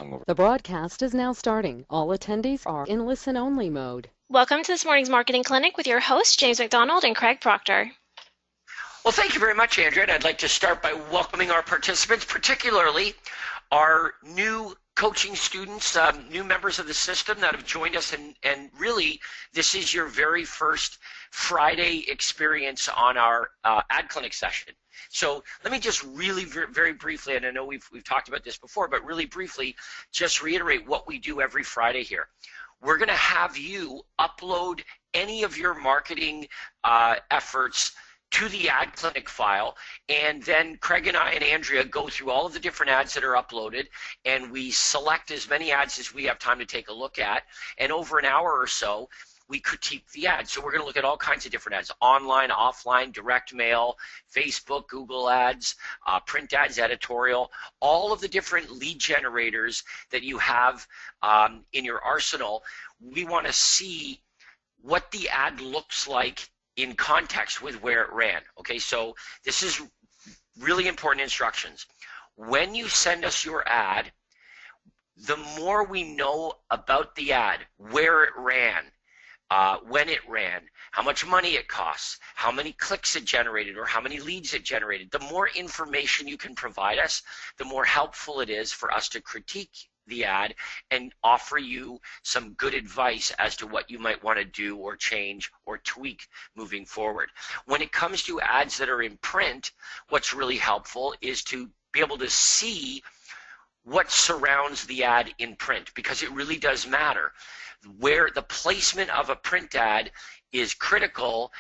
hungover. The broadcast is now starting. All attendees are in listen-only mode. Welcome to this morning's Marketing Clinic with your hosts, James McDonald and Craig Proctor. Well, thank you very much, Andrea. And I'd like to start by welcoming our participants, particularly our new coaching students, new members of the system that have joined us. And really, this is your very first Friday experience on our ad clinic session. So let me just really very briefly, and I know we've talked about this before, but really briefly, just reiterate what we do every Friday here. We're going to have you upload any of your marketing efforts to the ad clinic file, and then Craig and I and Andrea go through all of the different ads that are uploaded, and we select as many ads as we have time to take a look at, and over an hour or so we critique the ads. So we're going to look at all kinds of different ads: online, offline, direct mail, Facebook, Google ads, print ads, editorial, all of the different lead generators that you have in your arsenal. We want to see what the ad looks like in context with where it ran. Okay, so this is really important instructions. When you send us your ad, the more we know about the ad, where it ran, when it ran, how much money it costs, how many clicks it generated, or how many leads it generated, the more information you can provide us, the more helpful it is for us to critique the ad and offer you some good advice as to what you might want to do or change or tweak moving forward. When it comes to ads that are in print, what's really helpful is to be able to see what surrounds the ad in print, because it really does matter. Where the placement of a print ad is critical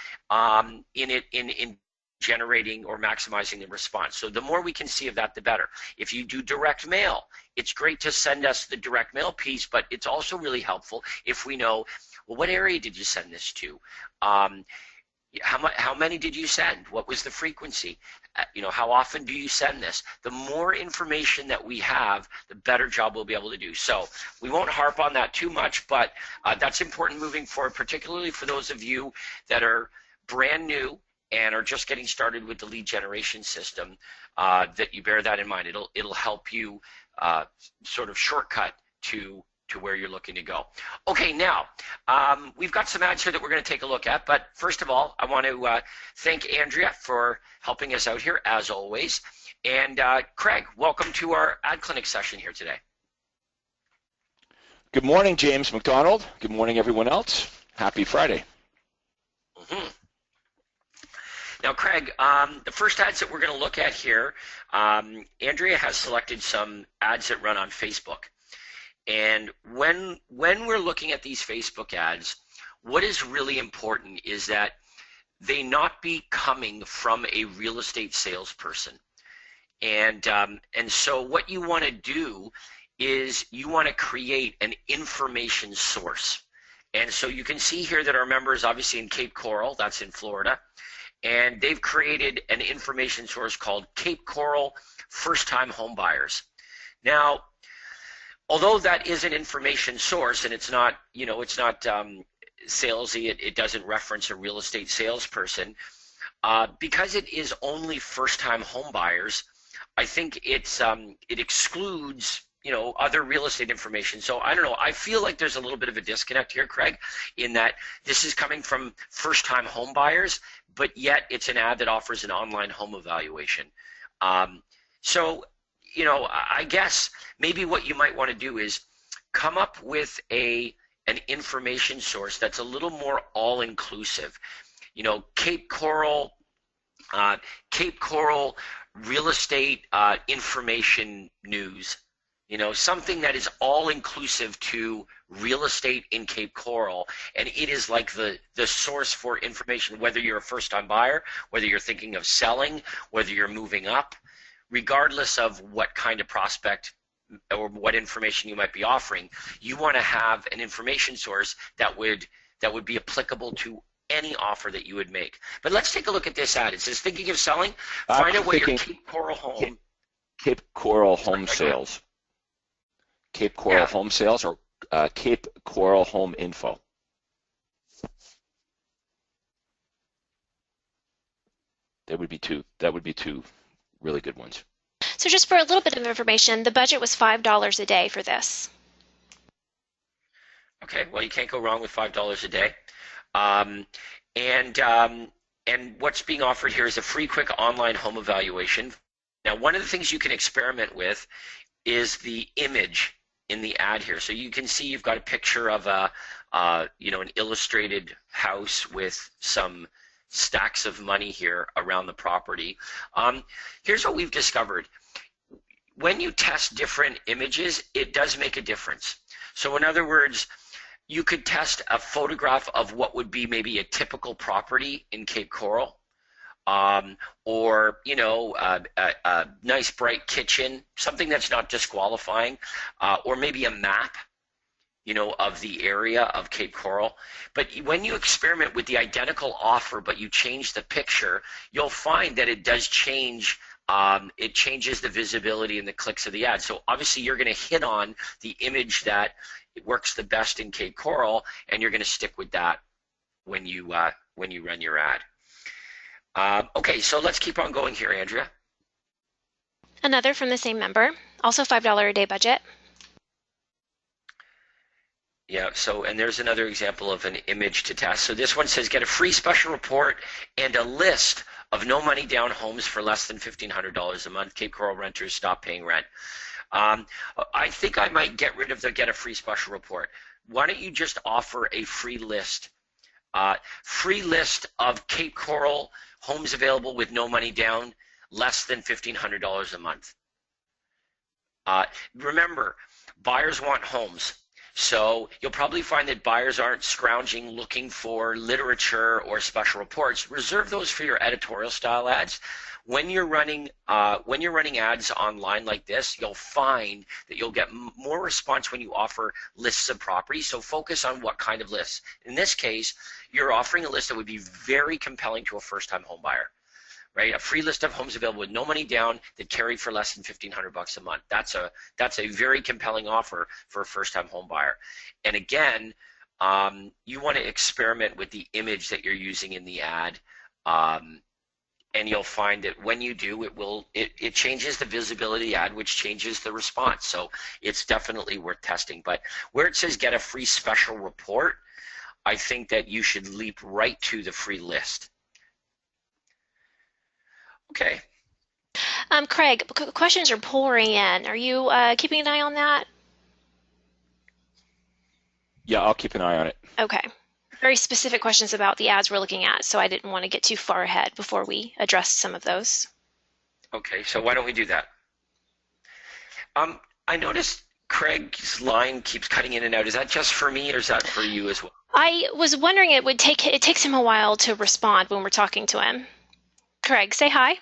in generating or maximizing the response. So the more we can see of that, the better. If you do direct mail, it's great to send us the direct mail piece, but it's also really helpful if we know, well, what area did you send this to? How many did you send? What was the frequency? How often do you send this? The more information that we have, the better job we'll be able to do. So we won't harp on that too much, but that's important moving forward, particularly for those of you that are brand new and are just getting started with the lead generation system, that you bear that in mind. It'll help you sort of shortcut to where you're looking to go. Okay, now we've got some ads here that we're going to take a look at, but first of all, I want to thank Andrea for helping us out here as always. And Craig, welcome to our ad clinic session here today. Good morning, James McDonald. Good morning, everyone else. Happy Friday. Mm-hmm. Now, Craig, the first ads that we're going to look at here, Andrea has selected some ads that run on Facebook. And when we're looking at these Facebook ads, what is really important is that they not be coming from a real estate salesperson. And so what you want to do is you want to create an information source. And so you can see here that our member is obviously in Cape Coral, that's in Florida. And they've created an information source called Cape Coral First-Time Homebuyers. Now, although that is an information source and it's not, salesy, it doesn't reference a real estate salesperson, because it is only first-time homebuyers, I think it excludes other real estate information. So I don't know, I feel like there's a little bit of a disconnect here, Craig, in that this is coming from first-time home buyers, but yet it's an ad that offers an online home evaluation. So I guess maybe what you might want to do is come up with an information source that's a little more all-inclusive. Cape Coral real estate information news. Something that is all-inclusive to real estate in Cape Coral, and it is like the source for information, whether you're a first-time buyer, whether you're thinking of selling, whether you're moving up, regardless of what kind of prospect or what information you might be offering, you want to have an information source that would be applicable to any offer that you would make. But let's take a look at this ad. It says, thinking of selling, find out what your Cape Coral home. Cape Coral home sales. Cape Coral home sales or Cape Coral home info. That would be two really good ones. So just for a little bit of information, the budget was $5 a day for this. Okay, well, you can't go wrong with $5 a day. Um, and what's being offered here is a free, quick online home evaluation. Now, one of the things you can experiment with is the image in the ad here. So you can see you've got a picture of an illustrated house with some stacks of money here around the property. Here's what we've discovered. When you test different images, it does make a difference. So in other words, you could test a photograph of what would be maybe a typical property in Cape Coral, or a nice bright kitchen, something that's not disqualifying, or maybe a map, of the area of Cape Coral. But when you experiment with the identical offer, but you change the picture, you'll find that it does change. It changes the visibility and the clicks of the ad. So obviously you're going to hit on the image that works the best in Cape Coral, and you're going to stick with that when you run your ad. Okay, so let's keep on going here, Andrea. Another from the same member, also $5 a day budget. Yeah, so, and there's another example of an image to test. So this one says, get a free special report and a list of no money down homes for less than $1,500 a month. Cape Coral renters stop paying rent. I think I might get rid of the get a free special report. Why don't you just offer a free list? Free list of Cape Coral homes available with no money down, less than $1,500 a month. Remember, buyers want homes. So you'll probably find that buyers aren't scrounging looking for literature or special reports. Reserve those for your editorial style ads. When you're running ads online like this, you'll find that you'll get more response when you offer lists of properties. So focus on what kind of lists. In this case, you're offering a list that would be very compelling to a first-time home buyer. Right, a free list of homes available with no money down that carry for less than $1,500 a month. That's a very compelling offer for a first-time home buyer. And again, you want to experiment with the image that you're using in the ad, and you'll find that when you do, it changes the visibility of the ad, which changes the response. So it's definitely worth testing. But where it says get a free special report, I think that you should leap right to the free list. Okay. Craig, questions are pouring in. Are you keeping an eye on that? Yeah, I'll keep an eye on it. Okay. Very specific questions about the ads we're looking at, so I didn't want to get too far ahead before we address some of those. Okay, so why don't we do that? I noticed Craig's line keeps cutting in and out. Is that just for me, or is that for you as well? I was wondering it takes him a while to respond when we're talking to him. Craig, say hi.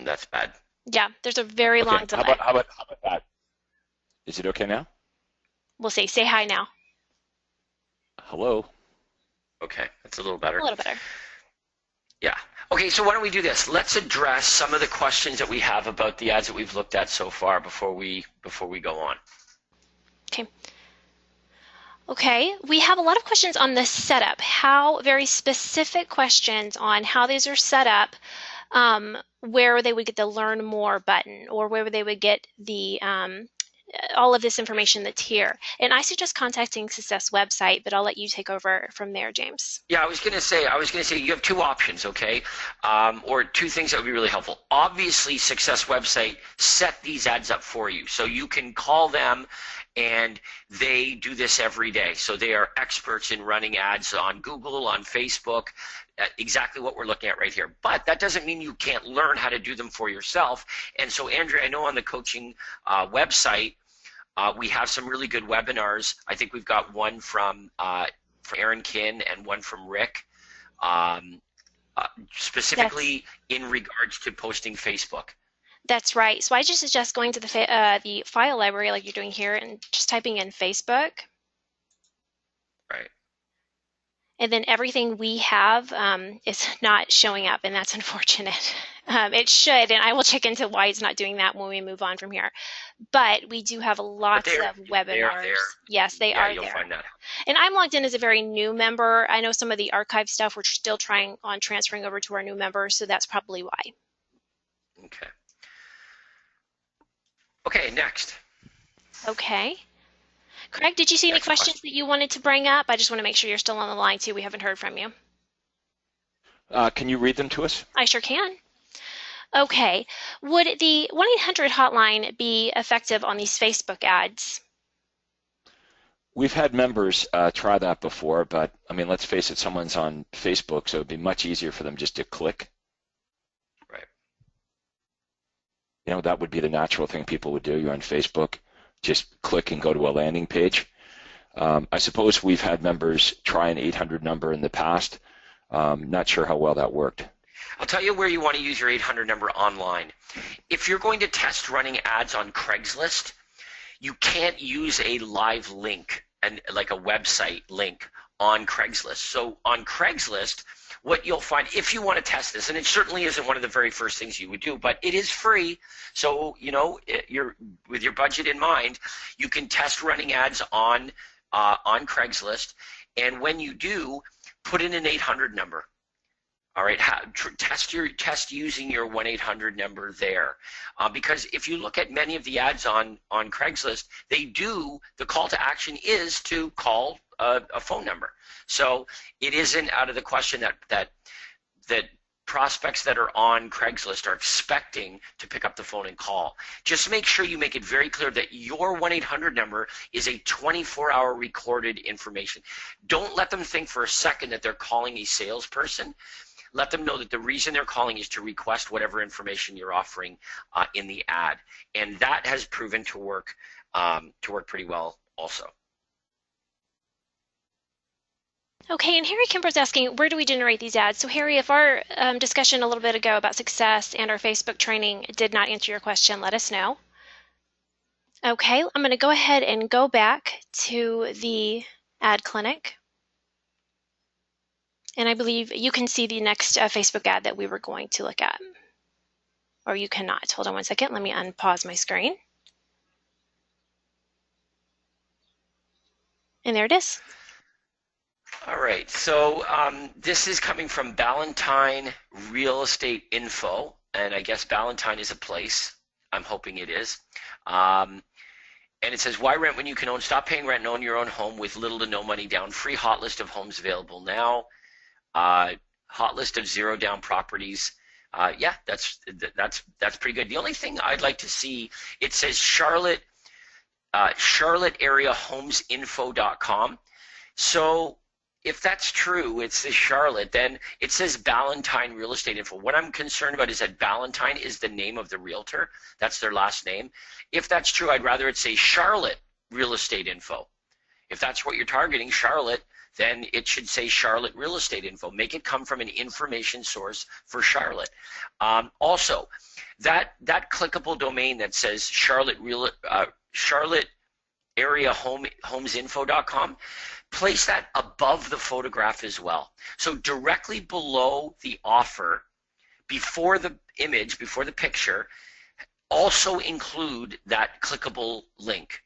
That's bad. Yeah, there's a very long delay. How about that? Is it okay now? We'll see. Say hi now. Hello. Okay, that's a little better. A little better. Yeah. Okay, so why don't we do this? Let's address some of the questions that we have about the ads that we've looked at so far before we go on. Okay. Okay, we have a lot of questions on the setup. Very specific questions on how these are set up, where they would get the learn more button, or where they would get the all of this information that's here. And I suggest contacting Success website, but I'll let you take over from there, James. Yeah, I was gonna say you have two options, okay, or two things that would be really helpful. Obviously, Success website set these ads up for you, so you can call them, and they do this every day. So they are experts in running ads on Google, on Facebook, exactly what we're looking at right here. But that doesn't mean you can't learn how to do them for yourself. And so, Andrea, I know on the coaching website, we have some really good webinars. I think we've got one from Aaron Kinn and one from Rick, specifically in regards to posting Facebook. That's right. So I just suggest going to the file library like you're doing here and just typing in Facebook. Right. And then everything we have is not showing up, and that's unfortunate. It should, and I will check into why it's not doing that when we move on from here. But we do have But lots of webinars. there. Yes, they Yeah, are you'll there. find that. And I'm logged in as a very new member. I know some of the archive stuff we're still trying on transferring over to our new members, so that's probably why. Okay. Okay, next. Okay. Craig, did you see any questions that you wanted to bring up? I just want to make sure you're still on the line too. We haven't heard from you. Can you read them to us? I sure can. Okay. Would the 1-800 hotline be effective on these Facebook ads? We've had members try that before, but I mean, let's face it, someone's on Facebook, so it'd be much easier for them just to click. Right. You know, that would be the natural thing people would do. You're on Facebook, just click and go to a landing page. I suppose we've had members try an 800 number in the past. Not sure how well that worked. I'll tell you where you want to use your 800 number online. If you're going to test running ads on Craigslist, you can't use a live link and like a website link on Craigslist. So on Craigslist, what you'll find if you want to test this, and it certainly isn't one of the very first things you would do, but it is free. So, you know, you're with your budget in mind, you can test running ads on Craigslist. And when you do, put in an 800 number. All right, test using your 1-800 number there, because if you look at many of the ads on Craigslist, the call to action is to call a phone number. So it isn't out of the question that prospects that are on Craigslist are expecting to pick up the phone and call. Just make sure you make it very clear that your 1-800 number is a 24-hour recorded information. Don't let them think for a second that they're calling a salesperson. Let them know that the reason they're calling is to request whatever information you're offering in the ad, and that has proven to work pretty well also. Okay, and Harry Kimber's asking, where do we generate these ads? So Harry, if our discussion a little bit ago about success and our Facebook training did not answer your question, let us know. Okay, I'm going to go ahead and go back to the ad clinic. And I believe you can see the next Facebook ad that we were going to look at. Or you cannot. Hold on one second. Let me unpause my screen. And there it is. All right. So this is coming from Ballantine Real Estate Info. And I guess Ballantine is a place. I'm hoping it is. And it says, why rent when you can own? Stop paying rent and own your own home with little to no money down. Free hot list of homes available now. Hot list of zero down properties. Yeah, that's pretty good. The only thing I'd like to see, it says Charlotte area homesinfo.com. So if that's true, it's this Charlotte, then it says Ballantine Real Estate Info. What I'm concerned about is that Ballantine is the name of the realtor. That's their last name. If that's true, I'd rather it say Charlotte Real Estate Info. If that's what you're targeting, Charlotte, then it should say Charlotte Real Estate Info. Make it come from an information source for Charlotte. Also, that clickable domain that says Charlotte area homesinfo.com, place that above the photograph as well. So directly below the offer, before the image, before the picture, also include that clickable link,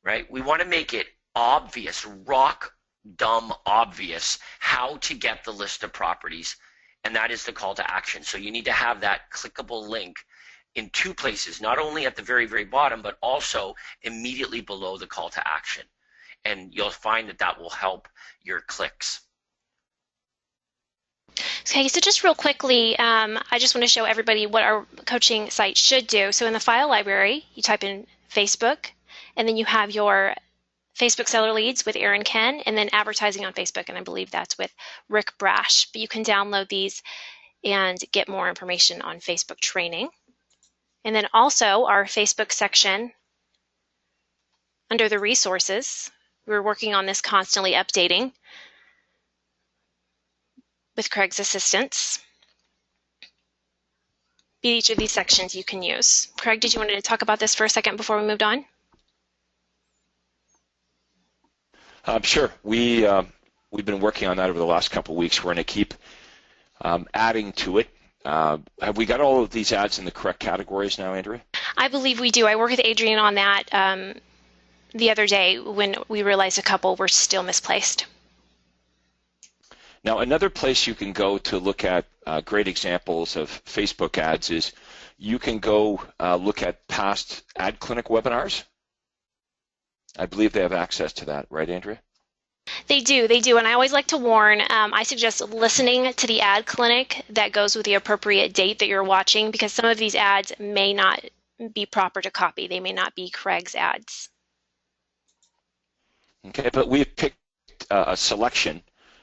right? We want to make it obvious, rock dumb obvious how to get the list of properties, and that is the call to action. So you need to have that clickable link in two places, not only at the very, very bottom, but also immediately below the call to action. And you'll find that that will help your clicks. Okay, so just real quickly, I just want to show everybody what our coaching site should do. So in the file library, you type in Facebook, and then you have your Facebook seller leads with Aaron Ken, and then advertising on Facebook, and I believe that's with Rick Brash. But you can download these and get more information on Facebook training. And then also our Facebook section under the resources. We're working on this constantly updating with Craig's assistance. Each of these sections you can use. Craig, did you want to talk about this for a second before we moved on? Sure. We we've been working on that over the last couple of weeks. We're going to keep adding to it. Have we got all of these ads in the correct categories now, Andrea? I believe we do. I worked with Adrian on that the other day when we realized a couple were still misplaced. Now, another place you can go to look at great examples of Facebook ads is you can go look at past Ad Clinic webinars. I believe they have access to that, right, Andrea? They do, and I always like to warn, I suggest listening to the ad clinic that goes with the appropriate date that you're watching, because some of these ads may not be proper to copy. They may not be Craig's ads. Okay, but we've picked a selection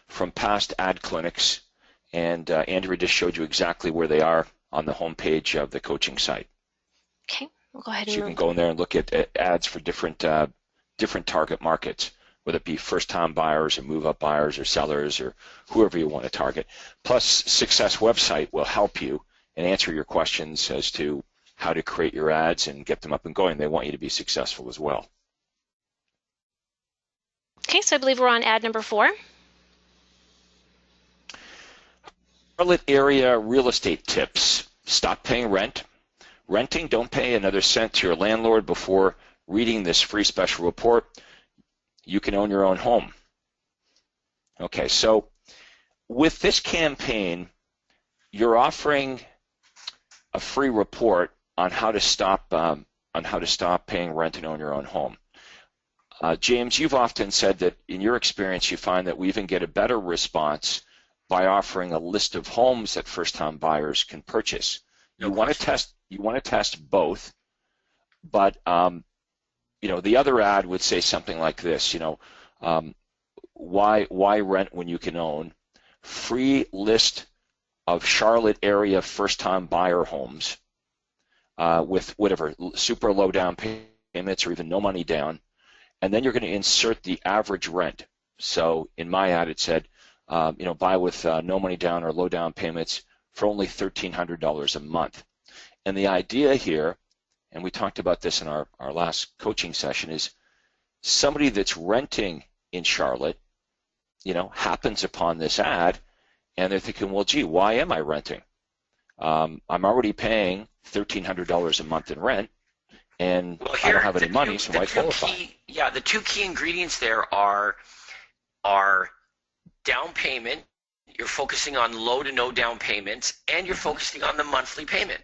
from past ad clinics, and Andrea just showed you exactly where they are on the homepage of the coaching site. Okay, we'll go ahead and so you can go in there and look at ads for different target markets, whether it be first-time buyers or move-up buyers or sellers or whoever you want to target. Plus, Success website will help you and answer your questions as to how to create your ads and get them up and going. They want you to be successful as well. Okay, so I believe we're on ad number 4. Charlotte area real estate tips. Stop paying rent. Renting, don't pay another cent to your landlord before reading this free special report. You can own your own home. Okay, so with this campaign, you're offering a free report on how to stop paying rent and own your own home. James, you've often said that in your experience you find that we even get a better response by offering a list of homes that first-time buyers can purchase. You want to test both, but the other ad would say something like this. Why rent when you can own? Free list of Charlotte area first-time buyer homes with whatever super low down payments or even no money down, and then you're going to insert the average rent. So in my ad it said, buy with no money down or low down payments for only $1,300 a month. And the idea here, and we talked about this in our last coaching session, is somebody that's renting in Charlotte, happens upon this ad, and they're thinking, well, gee, why am I renting? I'm already paying $1,300 a month in rent, and I don't have any money, so why qualify? The two key ingredients there are down payment. You're focusing on low to no down payments, and you're focusing on the monthly payment,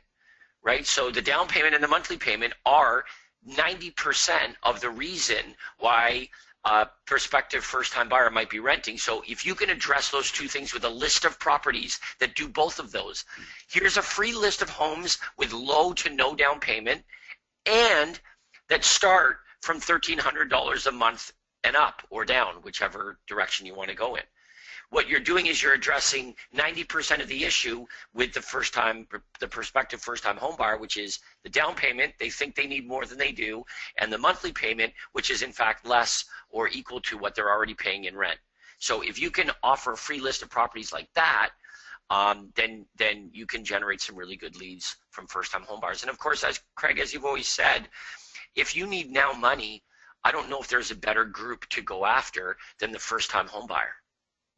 right? So the down payment and the monthly payment are 90% of the reason why a prospective first-time buyer might be renting. So if you can address those two things with a list of properties that do both of those, here's a free list of homes with low to no down payment and that start from $1,300 a month and up or down, whichever direction you want to go in. What you're doing is you're addressing 90% of the issue with the prospective first-time home buyer, which is the down payment. They think they need more than they do, and the monthly payment, which is in fact less or equal to what they're already paying in rent. So if you can offer a free list of properties like that, then you can generate some really good leads from first-time home buyers. And of course, as Craig, as you've always said, if you need now money, I don't know if there's a better group to go after than the first-time home buyer.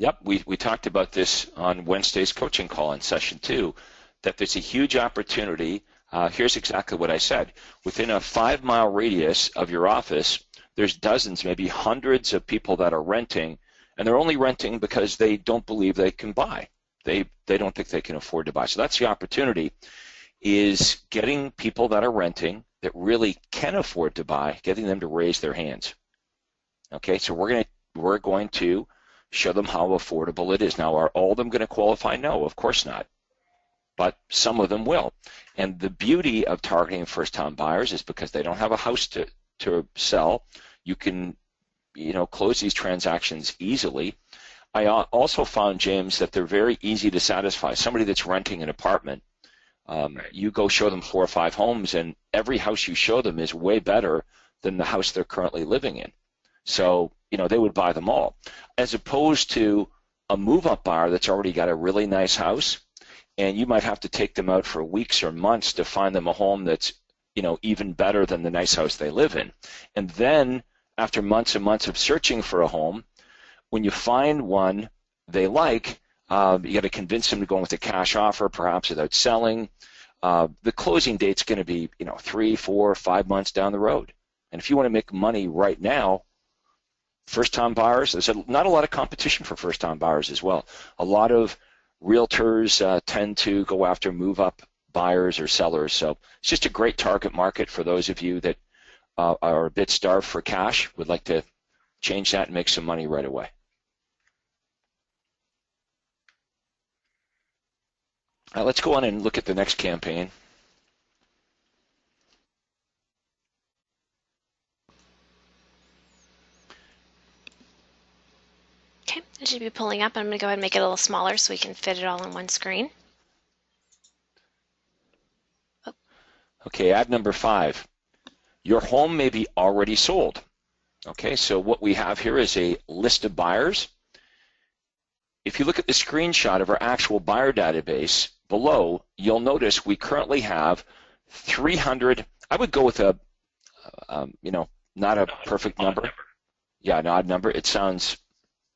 Yep, we talked about this on Wednesday's coaching call in session 2, that there's a huge opportunity. Here's exactly what I said. Within a 5-mile radius of your office, there's dozens, maybe hundreds of people that are renting, and they're only renting because they don't believe they can buy. They don't think they can afford to buy. So that's the opportunity, is getting people that are renting that really can afford to buy, getting them to raise their hands. Okay, so we're going to show them how affordable it is. Now, are all of them going to qualify? No, of course not. But some of them will. And the beauty of targeting first-time buyers is because they don't have a house to sell, you can close these transactions easily. I also found, James, that they're very easy to satisfy. Somebody that's renting an apartment, you go show them 4 or 5 homes, and every house you show them is way better than the house they're currently living in. So, they would buy them all. As opposed to a move-up buyer that's already got a really nice house, and you might have to take them out for weeks or months to find them a home that's, even better than the nice house they live in. And then, after months and months of searching for a home, when you find one they like, you got to convince them to go with a cash offer, perhaps without selling. The closing date's going to be 3, 4, 5 months down the road. And if you want to make money right now, first-time buyers, there's not a lot of competition for first-time buyers as well. A lot of realtors tend to go after move-up buyers or sellers. So it's just a great target market for those of you that are a bit starved for cash, would like to change that and make some money right away. Let's go on and look at the next campaign. Okay, it should be pulling up. I'm going to go ahead and make it a little smaller so we can fit it all on one screen. Oh. Okay, ad number 5. Your home may be already sold. Okay, so what we have here is a list of buyers. If you look at the screenshot of our actual buyer database below, you'll notice we currently have 300. I would go with a, not a perfect number. Yeah, an odd number. It sounds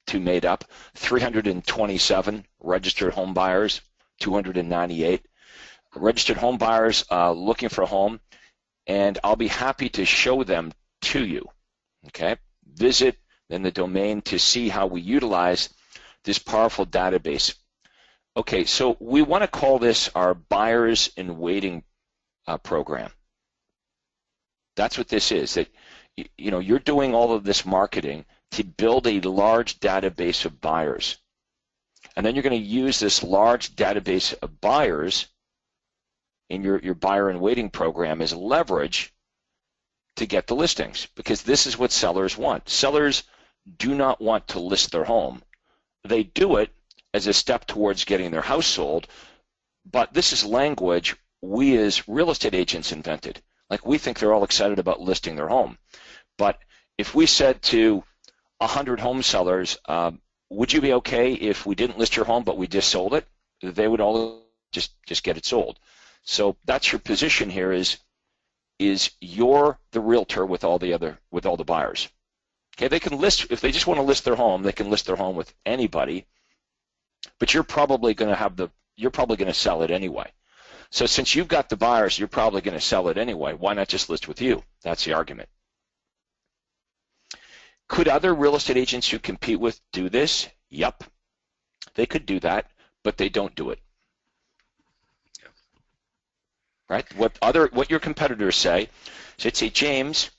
too made up. 327 registered home buyers, 298 registered home buyers looking for a home, and I'll be happy to show them to you. Okay, visit then the domain to see how we utilize this powerful database. Okay, so we want to call this our buyers in waiting program. That's what this is. That you're doing all of this marketing to build a large database of buyers, and then you're going to use this large database of buyers in your buyer in waiting program as leverage to get the listings, because this is what sellers want. Sellers do not want to list their home. They do it as a step towards getting their house sold, but this is language we as real estate agents invented. Like, we think they're all excited about listing their home. But if we said to 100 home sellers, would you be okay if we didn't list your home but we just sold it? They would all just get it sold. So that's your position here, is you're the realtor with all the buyers. Okay, they can list, if they just want to list their home, they can list their home with anybody, but you're probably going to sell it anyway. So since you've got the buyers, you're probably going to sell it anyway. Why not just list with you? That's the argument. Could other real estate agents you compete with do this? Yep, they could do that, but they don't do it. Right? What your competitors say is, they'd say, James,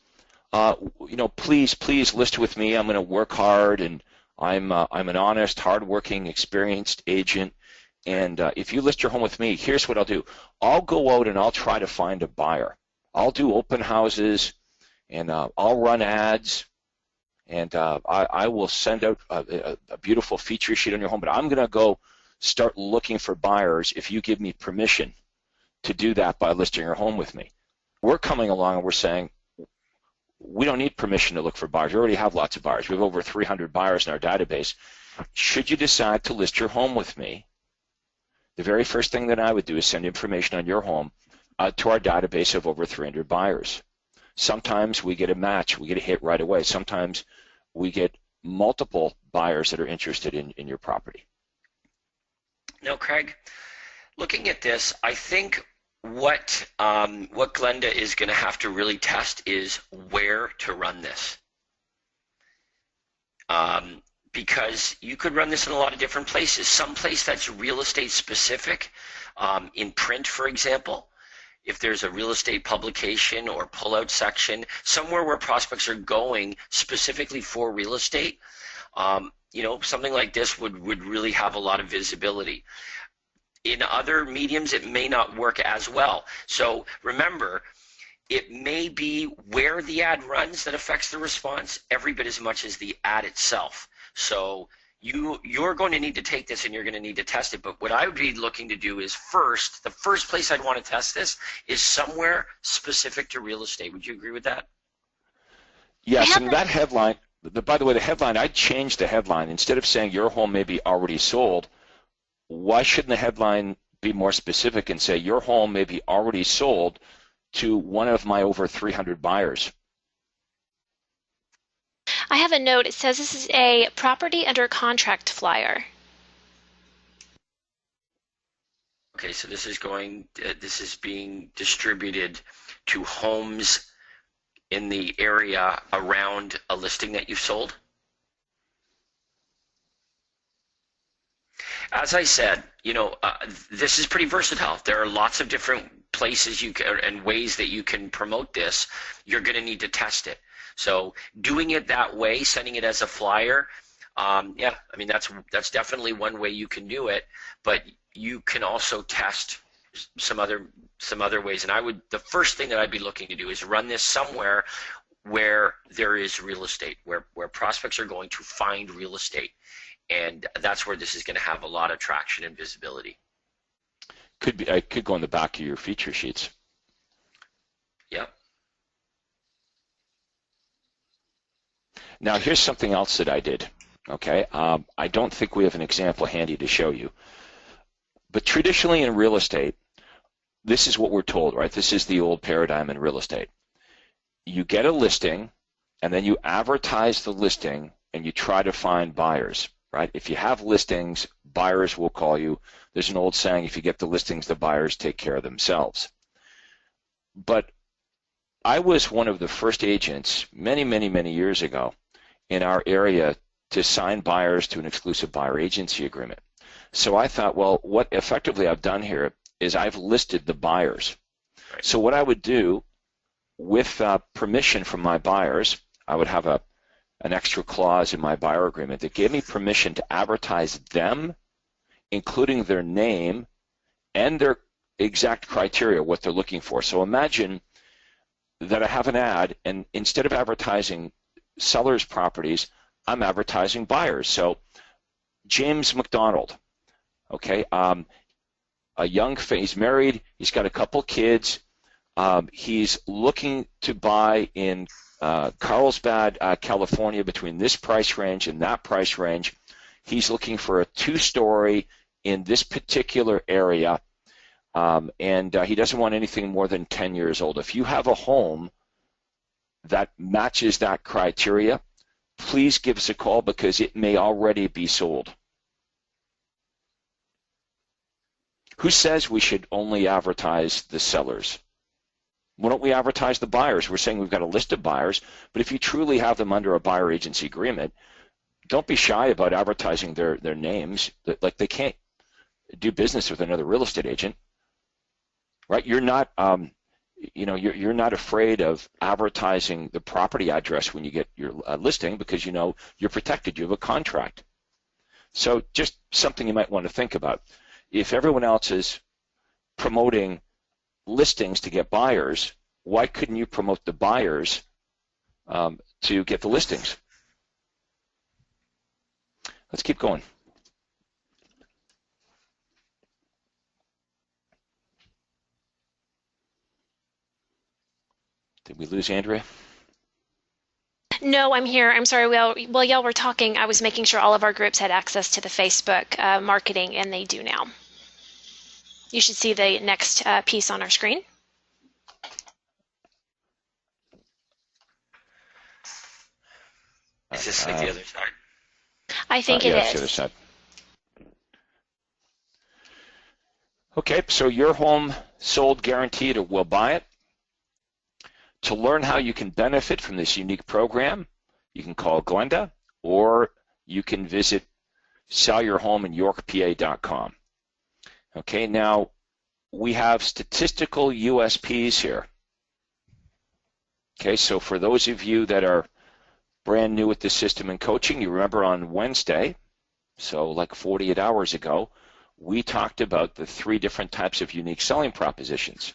please list with me. I'm going to work hard, and I'm an honest, hardworking, experienced agent. And if you list your home with me, here's what I'll do. I'll go out and I'll try to find a buyer. I'll do open houses, and I'll run ads, and I will send out a beautiful feature sheet on your home. But I'm going to go start looking for buyers if you give me permission to do that by listing your home with me. We're coming along and we're saying, we don't need permission to look for buyers. We already have lots of buyers. We have over 300 buyers in our database. Should you decide to list your home with me, the very first thing that I would do is send information on your home to our database of over 300 buyers. Sometimes we get a match. We get a hit right away. Sometimes we get multiple buyers that are interested in your property. Now, Craig, looking at this, I think what Glenda is going to have to really test is where to run this. Because you could run this in a lot of different places. Some place that's real estate specific, in print, for example, if there's a real estate publication or pullout section, somewhere where prospects are going specifically for real estate, something like this would really have a lot of visibility. In other mediums, it may not work as well. So remember, it may be where the ad runs that affects the response every bit as much as the ad itself. So you're going to need to take this and you're going to need to test it. But what I would be looking to do is the first place I'd want to test this is somewhere specific to real estate. Would you agree with that? Yes, and that headline, by the way, the headline, I'd change the headline. Instead of saying your home may be already sold, why shouldn't the headline be more specific and say your home may be already sold to one of my over 300 buyers? I have a note. It says this is a property under contract flyer. Okay, so this is being distributed to homes in the area around a listing that you've sold? As I said, this is pretty versatile. There are lots of different places and ways that you can promote this. You're going to need to test it. So doing it that way, sending it as a flyer, yeah, I mean that's definitely one way you can do it. But you can also test some other ways. And the first thing that I'd be looking to do is run this somewhere where there is real estate, where prospects are going to find real estate. And that's where this is going to have a lot of traction and visibility. I could go on the back of your feature sheets. Yep. Now here's something else that I did. Okay, I don't think we have an example handy to show you, but traditionally in real estate, this is what we're told, right? This is the old paradigm in real estate. You get a listing, and then you advertise the listing, and you try to find buyers. Right? If you have listings, buyers will call you. There's an old saying, if you get the listings, the buyers take care of themselves. But I was one of the first agents many, many, many years ago in our area to sign buyers to an exclusive buyer agency agreement. So I thought, well, what effectively I've done here is I've listed the buyers. Right. So what I would do with permission from my buyers, I would have an extra clause in my buyer agreement that gave me permission to advertise them, including their name and their exact criteria, what they're looking for. So imagine that I have an ad, and instead of advertising sellers' properties, I'm advertising buyers. So James McDonald, okay, a young, he's married, he's got a couple kids, he's looking to buy in Carlsbad, California, between this price range and that price range. He's looking for a 2-story in this particular area, and he doesn't want anything more than 10 years old. If you have a home that matches that criteria, please give us a call because it may already be sold. Who says we should only advertise the sellers? Why don't we advertise the buyers? We're saying we've got a list of buyers, but if you truly have them under a buyer agency agreement, don't be shy about advertising their names. Like, they can't do business with another real estate agent, right? You're not, you're not afraid of advertising the property address when you get your listing because you're protected. You have a contract. So just something you might want to think about. If everyone else is promoting listings to get buyers, why couldn't you promote the buyers to get the listings? Let's keep going. Did we lose Andrea? No, I'm here. I'm sorry. While y'all were talking, I was making sure all of our groups had access to the Facebook marketing, and they do now. You should see the next piece on our screen. Is this like the other side? I think it is. The other side. Okay, so your home sold guaranteed, or we'll buy it. To learn how you can benefit from this unique program, you can call Glenda, or you can visit sellyourhomeinyorkpa.com. Okay, now we have statistical USPs here. Okay, so for those of you that are brand new at the system and coaching, you remember on Wednesday, so like 48 hours ago, we talked about the 3 different types of unique selling propositions.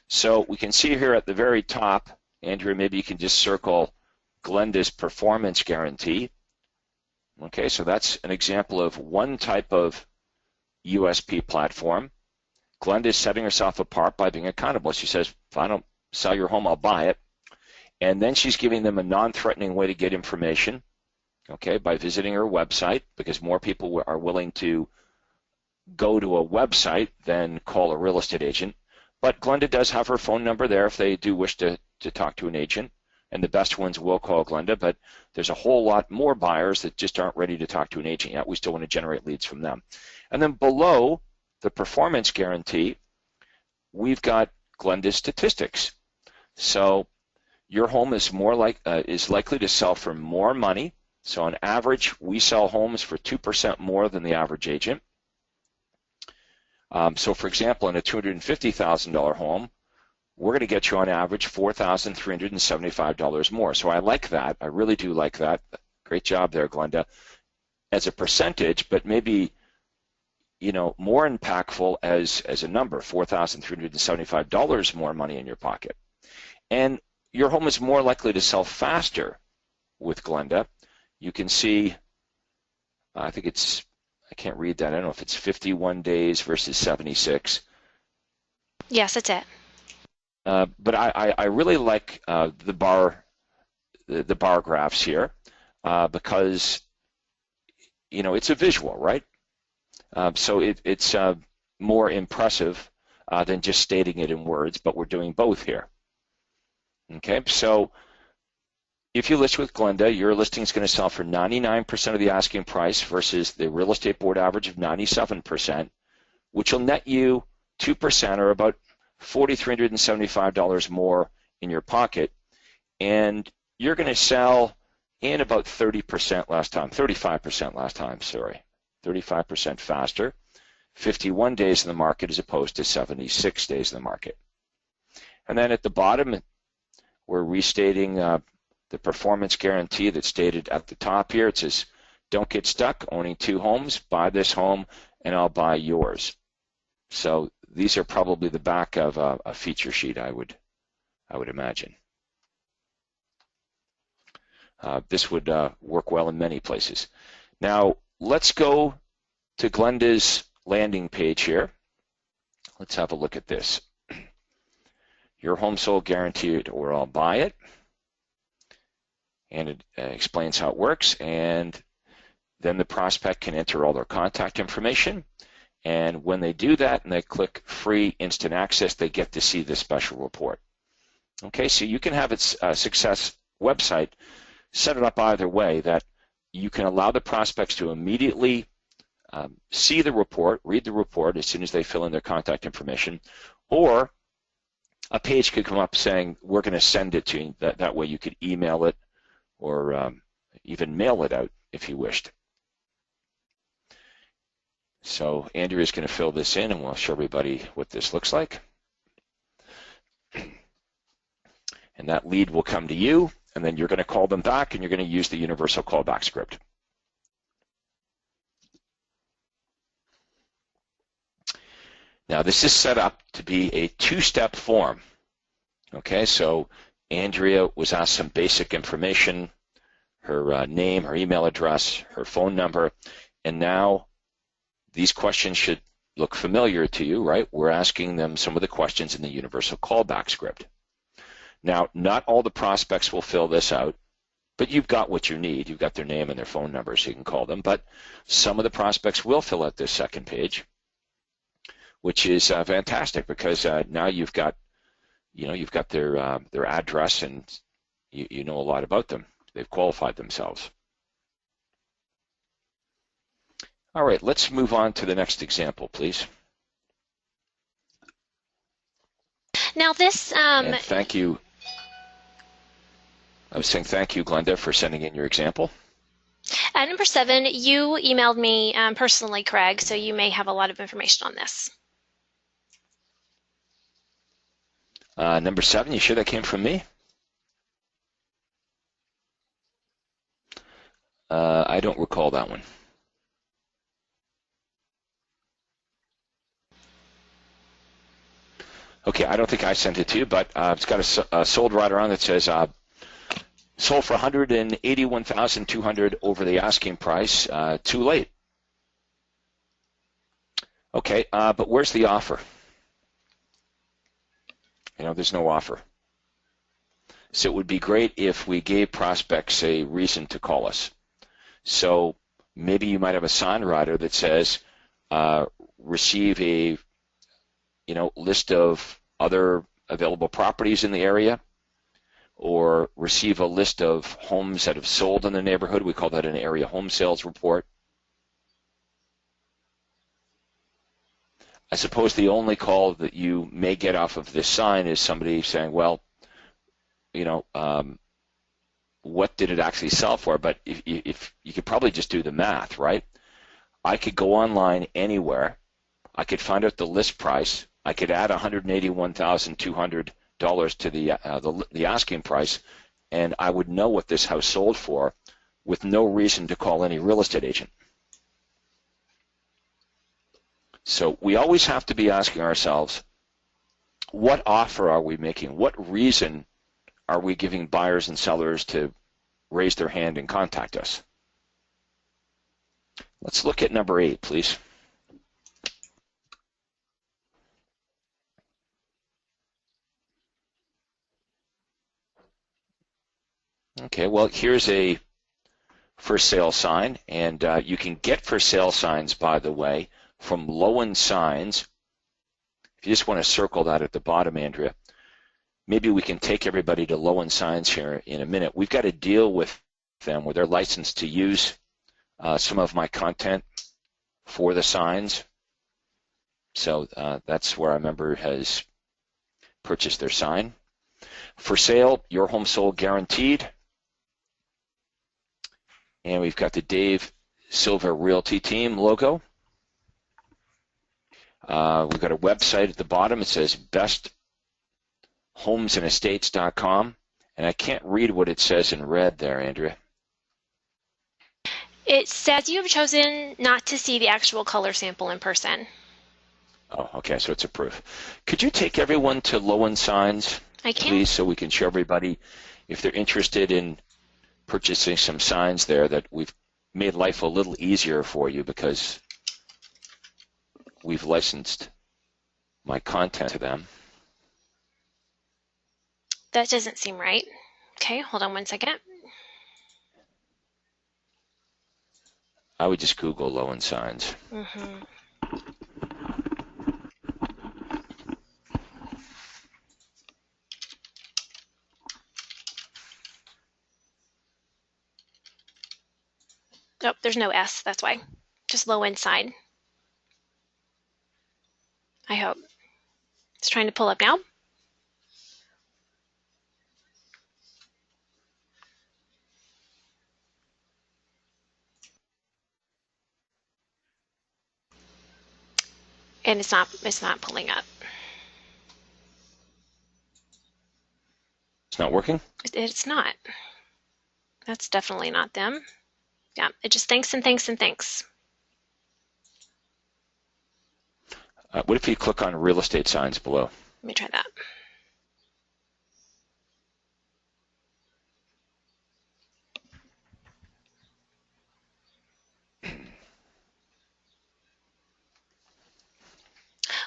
So we can see here at the very top, Andrea, maybe you can just circle Glenda's performance guarantee. Okay, so that's an example of one type of USP platform. Glenda is setting herself apart by being accountable. She says, if I don't sell your home, I'll buy it. And then she's giving them a non-threatening way to get information, okay, by visiting her website, because more people are willing to go to a website than call a real estate agent. But Glenda does have her phone number there if they do wish to talk to an agent. and the best ones will call Glenda, but there's a whole lot more buyers that just aren't ready to talk to an agent yet. We still want to generate leads from them. And then below the performance guarantee, we've got Glenda's statistics. So your home is is likely to sell for more money. So on average, we sell homes for 2% more than the average agent. So for example, in a $250,000 home, we're going to get you on average $4,375 more. So I like that. I really do like that. Great job there, Glenda. As a percentage, but maybe more impactful as a number, $4,375 more money in your pocket. And your home is more likely to sell faster with Glenda. You can see, I can't read that. I don't know if it's 51 days versus 76. Yes, that's it. But I really like the bar graphs here because it's a visual, right? So it's more impressive than just stating it in words, but we're doing both here. Okay, so if you list with Glenda, your listing is going to sell for 99% of the asking price versus the real estate board average of 97%, which will net you 2% or about $4,375 more in your pocket, and you're going to sell in about 35% last time, 35% faster, 51 days in the market as opposed to 76 days in the market. And then at the bottom, we're restating the performance guarantee that's stated at the top here. It says, don't get stuck owning 2 homes, buy this home and I'll buy yours. So these are probably the back of a feature sheet, I would imagine. This would work well in many places. Now, let's go to Glenda's landing page here. Let's have a look at this. Your home sold guaranteed, or I'll buy it. And it explains how it works. And then the prospect can enter all their contact information. And when they do that and they click free instant access, they get to see this special report. Okay, so you can have its success website set it up either way, that you can allow the prospects to immediately see the report, read the report as soon as they fill in their contact information, or a page could come up saying, we're going to send it to you. That way you could email it or even mail it out if you wished. So Andrea is going to fill this in and we'll show everybody what this looks like. And that lead will come to you, and then you're going to call them back and you're going to use the universal callback script. Now this is set up to be a 2-step form. Okay, so Andrea was asked some basic information, her name, her email address, her phone number, and now these questions should look familiar to you, right? We're asking them some of the questions in the universal callback script. Now, not all the prospects will fill this out, but you've got what you need. You've got their name and their phone number, so you can call them. But some of the prospects will fill out this second page, which is fantastic because now you've got their address and you know a lot about them. They've qualified themselves. All right, let's move on to the next example, please. Now this. And thank you. I was saying thank you, Glenda, for sending in your example. At number 7, you emailed me personally, Craig, so you may have a lot of information on this. Number 7, you sure that came from me? I don't recall that one. Okay, I don't think I sent it to you, but it's got a sold rider on that says sold for $181,200 over the asking price. Too late. Okay, but where's the offer? There's no offer. So it would be great if we gave prospects a reason to call us. So maybe you might have a sign rider that says receive a list of other available properties in the area, or receive a list of homes that have sold in the neighborhood. We call that an area home sales report. I suppose the only call that you may get off of this sign is somebody saying, well, you know, what did it actually sell for? But if you could probably just do the math, right? I could go online anywhere. I could find out the list price. I could add $181,200 to the asking price, and I would know what this house sold for with no reason to call any real estate agent. So we always have to be asking ourselves, what offer are we making? What reason are we giving buyers and sellers to raise their hand and contact us? Let's look at number 8, please. Okay, well, here's a for sale sign, and you can get for sale signs, by the way, from Lowen Signs. If you just want to circle that at the bottom, Andrea, maybe we can take everybody to Lowen Signs here in a minute. We've got a deal with them where they're licensed to use some of my content for the signs. So that's where our member has purchased their sign. For sale, your home sold guaranteed. And we've got the Dave Silva Realty Team logo. We've got a website at the bottom. It says besthomesandestates.com. And I can't read what it says in red there, Andrea. It says you have chosen not to see the actual color sample in person. Oh, okay, so it's a proof. Could you take everyone to Lowen Signs, I can. please, so we can show everybody if they're interested in purchasing some signs there, that we've made life a little easier for you because we've licensed my content to them. That doesn't seem right. Okay, hold on one second. I would just Google Lowen Signs. Mm-hmm. Oh, there's no S, that's why. Just low inside. I hope. It's trying to pull up now. And it's not pulling up. It's not working? It's not. That's definitely not them. Yeah, it just thinks and thinks and thinks. What if you click on real estate signs below? Let me try that.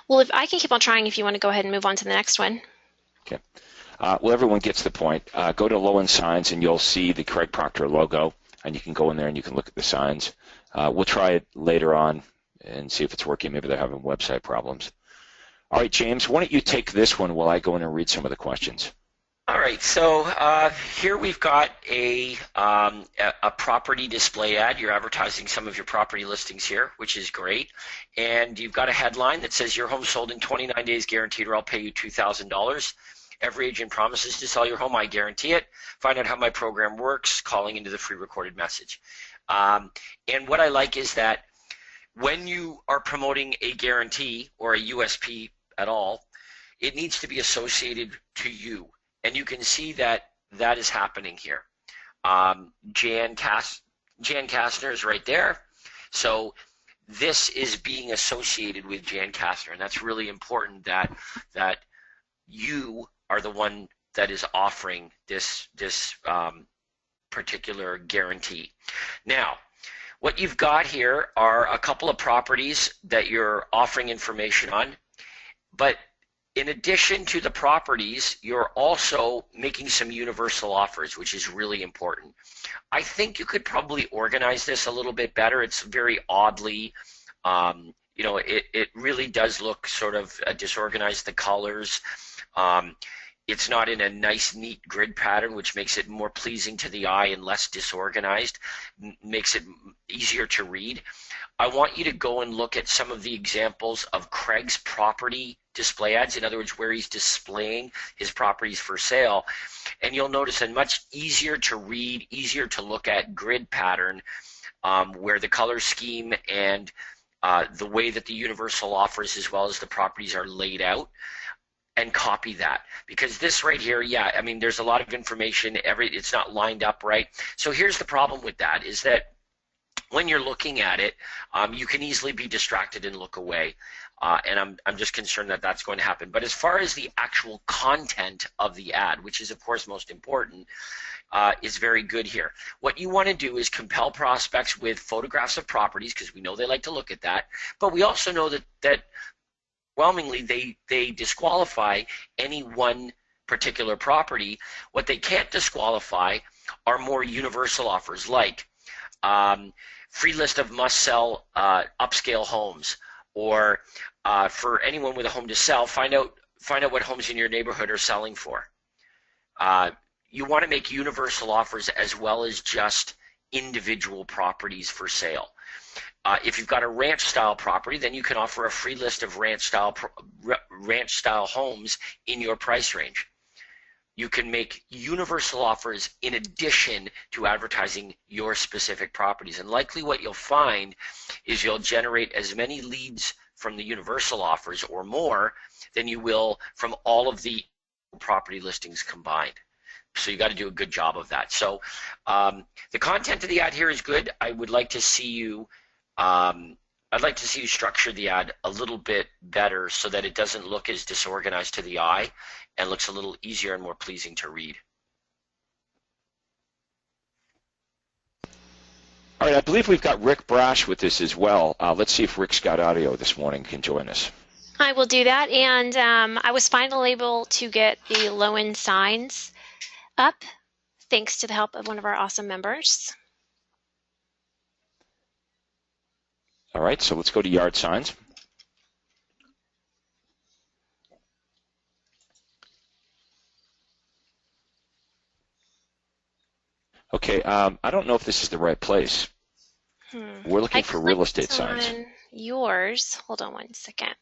Well, if I can keep on trying if you want to go ahead and move on to the next one. Okay. Well, everyone gets the point. Go to Lowen Signs and you'll see the Craig Proctor logo, and you can go in there and you can look at the signs. We'll try it later on and see if it's working. Maybe they're having website problems. All right, James, why don't you take this one while I go in and read some of the questions. All right, so here we've got a property display ad. You're advertising some of your property listings here, which is great. And you've got a headline that says your home sold in 29 days guaranteed, or I'll pay you $2,000. Every agent promises to sell your home. I guarantee it. Find out how my program works, calling into the free recorded message. And what I like is that when you are promoting a guarantee or a USP at all, it needs to be associated to you. And you can see that that is happening here. Jan Kastner is right there. So this is being associated with Jan Kastner, and that's really important that you are the one that is offering this particular guarantee. Now, what you've got here are a couple of properties that you're offering information on, but in addition to the properties, you're also making some universal offers, which is really important. I think you could probably organize this a little bit better. It's very oddly, it really does look sort of disorganized, the colors. it's not in a nice, neat grid pattern, which makes it more pleasing to the eye and less disorganized, makes it easier to read. I want you to go and look at some of the examples of Craig's property display ads, in other words, where he's displaying his properties for sale, and you'll notice a much easier to read, easier to look at grid pattern where the color scheme and the way that the universal offers as well as the properties are laid out, and copy that. Because this right here, yeah, I mean, there's a lot of information, it's not lined up right. So here's the problem with that, is that when you're looking at it, you can easily be distracted and look away. And I'm just concerned that that's going to happen. But as far as the actual content of the ad, which is of course most important, is very good here. What you want to do is compel prospects with photographs of properties, because we know they like to look at that. But we also know that overwhelmingly they disqualify any one particular property. What they can't disqualify are more universal offers, like free list of must-sell upscale homes, or for anyone with a home to sell, find out what homes in your neighborhood are selling for. You want to make universal offers as well as just individual properties for sale. If you've got a ranch-style property, then you can offer a free list of ranch-style homes in your price range. You can make universal offers in addition to advertising your specific properties. And likely what you'll find is you'll generate as many leads from the universal offers or more than you will from all of the property listings combined. So you got to do a good job of that. So the content of the ad here is good. I would like to see you structure the ad a little bit better so that it doesn't look as disorganized to the eye and looks a little easier and more pleasing to read. All right, I believe we've got Rick Brash with us as well. Let's see if Rick's got audio this morning, can join us. I will do that. And I was finally able to get the low-end signs up thanks to the help of one of our awesome members. All right, so let's go to yard signs. Okay, I don't know if this is the right place. We're looking for real estate signs. Yours. Hold on one second.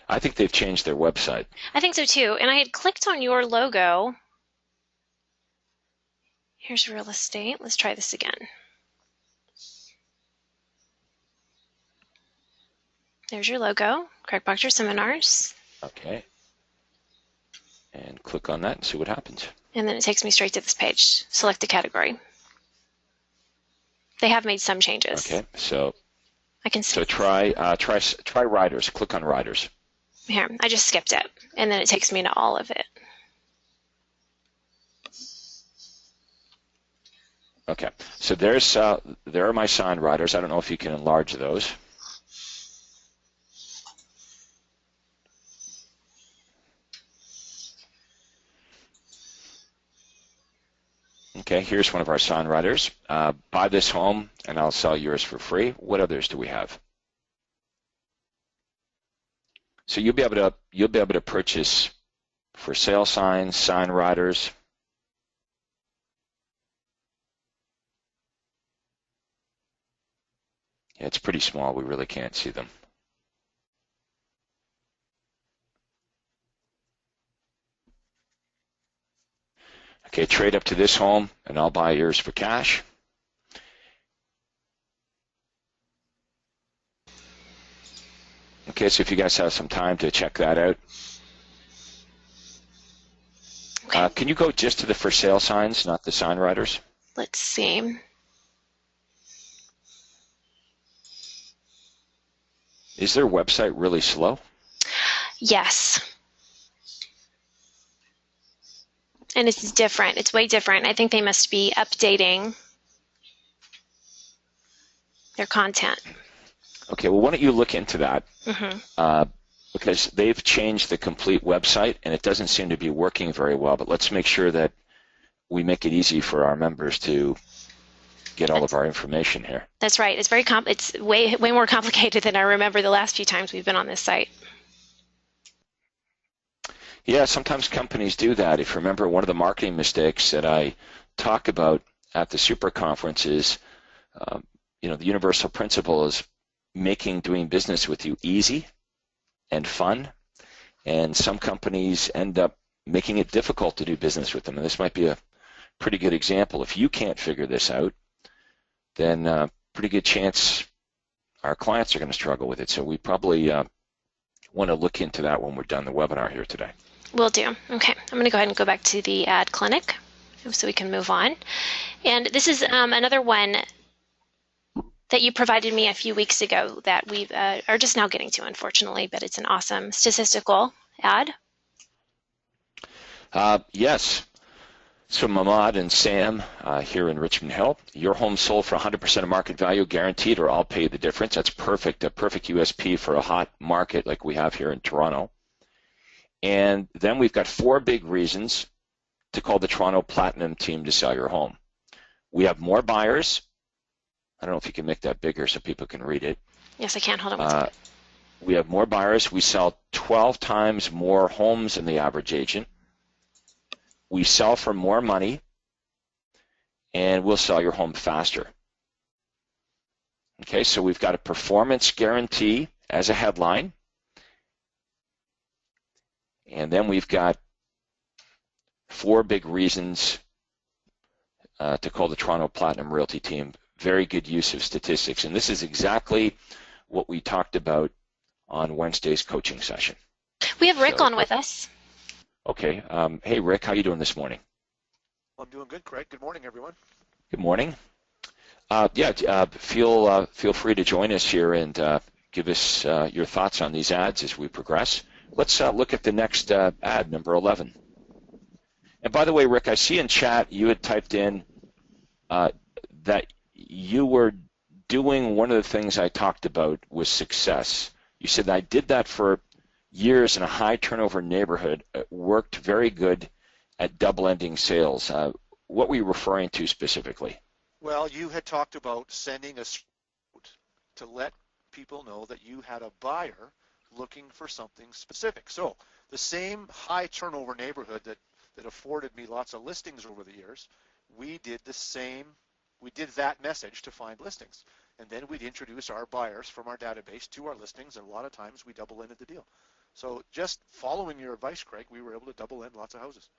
I think they've changed their website. I think so too. And I had clicked on your logo. Here's real estate. Let's try this again. There's your logo, Craig Proctor Seminars. Okay. And click on that and see what happens. And then it takes me straight to this page. Select a category. They have made some changes. Okay, so I can see. So try riders. Click on riders. Here, I just skipped it, and then it takes me to all of it. Okay, so there are my sign riders. I don't know if you can enlarge those. Okay, here's one of our sign riders. Buy this home and I'll sell yours for free. What others do we have? So you'll be able to purchase for sale signs, sign riders. Yeah, it's pretty small. We really can't see them. Okay, trade up to this home, and I'll buy yours for cash. Okay, so if you guys have some time to check that out. Okay. Can you go just to the for sale signs, not the sign riders? Let's see. Is their website really slow? Yes. And it's different. It's way different. I think they must be updating their content. Okay, well, why don't you look into that? Mm-hmm. Because they've changed the complete website, and it doesn't seem to be working very well. But let's make sure that we make it easy for our members to get all of our information here. That's right. It's it's way more complicated than I remember the last few times we've been on this site. Yeah, sometimes companies do that. If you remember, one of the marketing mistakes that I talk about at the super conference is, the universal principle is making doing business with you easy and fun. And some companies end up making it difficult to do business with them. And this might be a pretty good example. If you can't figure this out, then pretty good chance our clients are going to struggle with it. So we probably want to look into that when we're done the webinar here today. Will do. Okay, I'm going to go ahead and go back to the ad clinic so we can move on. And this is another one that you provided me a few weeks ago that we are just now getting to, unfortunately, but it's an awesome statistical ad. Yes. So Mamad and Sam here in Richmond Hill, your home sold for 100% of market value, guaranteed, or I'll pay the difference. That's perfect, a perfect USP for a hot market like we have here in Toronto. And then we've got 4 big reasons to call the Toronto Platinum team to sell your home. We have more buyers. I don't know if you can make that bigger so people can read it. Yes, I can. Hold on one second. We have more buyers. We sell 12 times more homes than the average agent. We sell for more money, and we'll sell your home faster. Okay, so we've got a performance guarantee as a headline. And then we've got 4 big reasons to call the Toronto Platinum Realty team. Very good use of statistics. And this is exactly what we talked about on Wednesday's coaching session. We have Rick on with us. Okay. Hey, Rick, how you doing this morning? I'm doing good, Craig. Good morning, everyone. Good morning. Feel free to join us here and give us your thoughts on these ads as we progress. Let's look at the next ad, number 11. And by the way, Rick, I see in chat you had typed in that you were doing one of the things I talked about was success. You said, I did that for years in a high turnover neighborhood. It worked very good at double ending sales. What were you referring to specifically? Well, you had talked about sending a to let people know that you had a buyer looking for something specific. So the same high turnover neighborhood that afforded me lots of listings over the years, we did the same. We did that message to find listings. And then we'd introduce our buyers from our database to our listings, and a lot of times we double-ended the deal. So just following your advice, Craig, we were able to double-end lots of houses.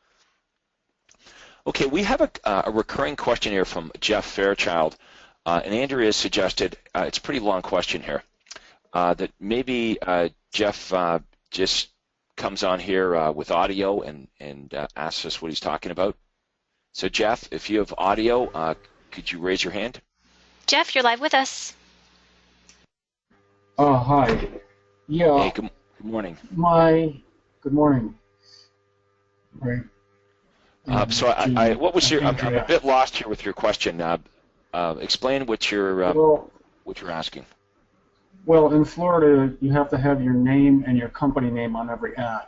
Okay, we have a recurring question here from Jeff Fairchild. And Andrea suggested, it's a pretty long question here, that maybe Jeff just comes on here with audio and asks us what he's talking about. So Jeff, if you have audio, could you raise your hand? Jeff, you're live with us. Hi. Yeah. Hey, good morning. Good morning. Right. So what was your? I'm a bit lost here with your question. Explain what you're asking. Well, in Florida, you have to have your name and your company name on every ad.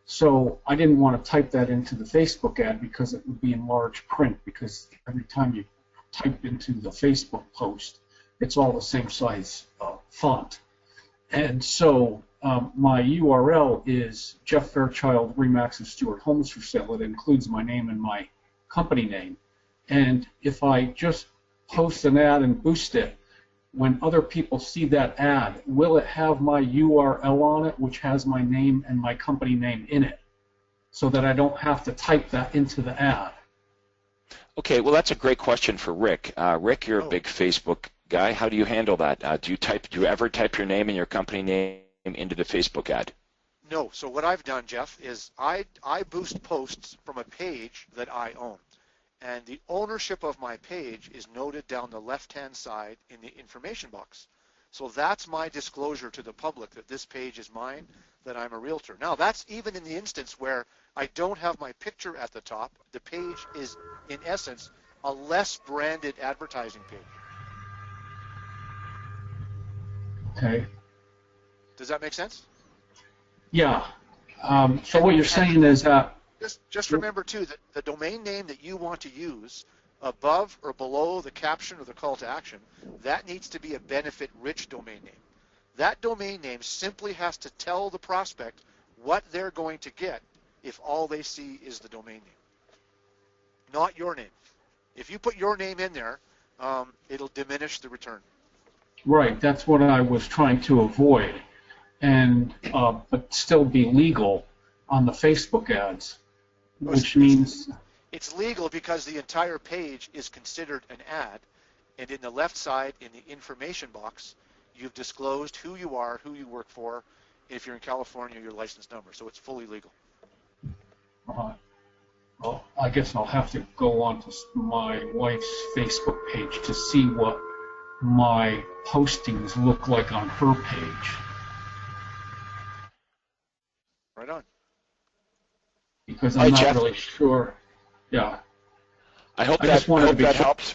So I didn't want to type that into the Facebook ad because it would be in large print, because every time you type into the Facebook post, it's all the same size font. And so my URL is Jeff Fairchild, Remax and Stewart Homes for Sale. It includes my name and my company name. And if I just post an ad and boost it, when other people see that ad, will it have my URL on it, which has my name and my company name in it, so that I don't have to type that into the ad? Okay, well, that's a great question for Rick. Rick, you're a big Facebook guy. How do you handle that? Do you ever type your name and your company name into the Facebook ad? No. So what I've done, Jeff, is I boost posts from a page that I own. And the ownership of my page is noted down the left-hand side in the information box. So that's my disclosure to the public that this page is mine, that I'm a realtor. Now, that's even in the instance where I don't have my picture at the top. The page is, in essence, a less branded advertising page. Okay. Does that make sense? Yeah. So what you're saying is that... Just remember, too, that the domain name that you want to use above or below the caption or the call to action, that needs to be a benefit-rich domain name. That domain name simply has to tell the prospect what they're going to get if all they see is the domain name, not your name. If you put your name in there, it'll diminish the return. Right, that's what I was trying to avoid, and but still be legal on the Facebook ads, which means... It's legal because the entire page is considered an ad, and in the left side, in the information box, you've disclosed who you are, who you work for, if you're in California, your license number, so it's fully legal. Well, I guess I'll have to go on to my wife's Facebook page to see what my postings look like on her page. Right on. Because I'm Hi, not Jeff. really sure. Yeah. I hope I that, just wanted to be sure. helps.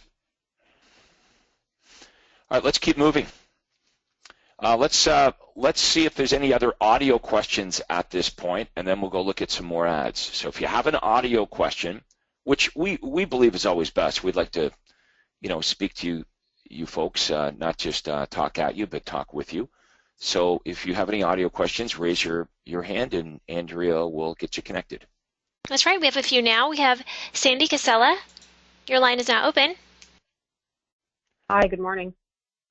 All right, let's keep moving. Let's see if there's any other audio questions at this point, and then we'll go look at some more ads. So if you have an audio question, which we believe is always best, we'd like to, speak to you folks, not just talk at you, but talk with you. So if you have any audio questions, raise your hand, and Andrea will get you connected. That's right. We have a few now. We have Sandy Casella. Your line is now open. Hi, good morning.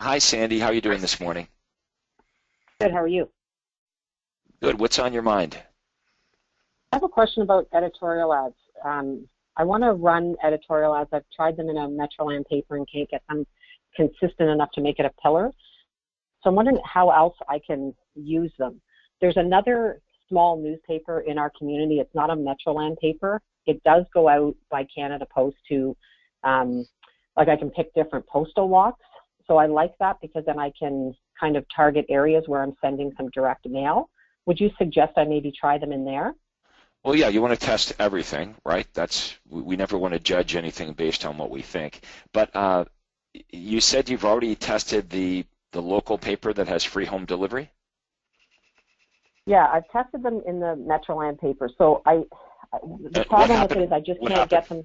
Hi, Sandy. How are you doing this morning? Good, how are you? Good. What's on your mind? I have a question about editorial ads. I want to run editorial ads. I've tried them in a Metroland paper and can't get them consistent enough to make it a pillar. So I'm wondering how else I can use them. There's another small newspaper in our community. It's not a Metroland paper. It does go out by Canada Post to, like I can pick different postal walks. So I like that because then I can kind of target areas where I'm sending some direct mail. Would you suggest I maybe try them in there? Well, yeah, you want to test everything, right? We never want to judge anything based on what we think. But you said you've already tested the local paper that has free home delivery? Yeah, I've tested them in the Metroland paper. So the problem with it is I just can't get them.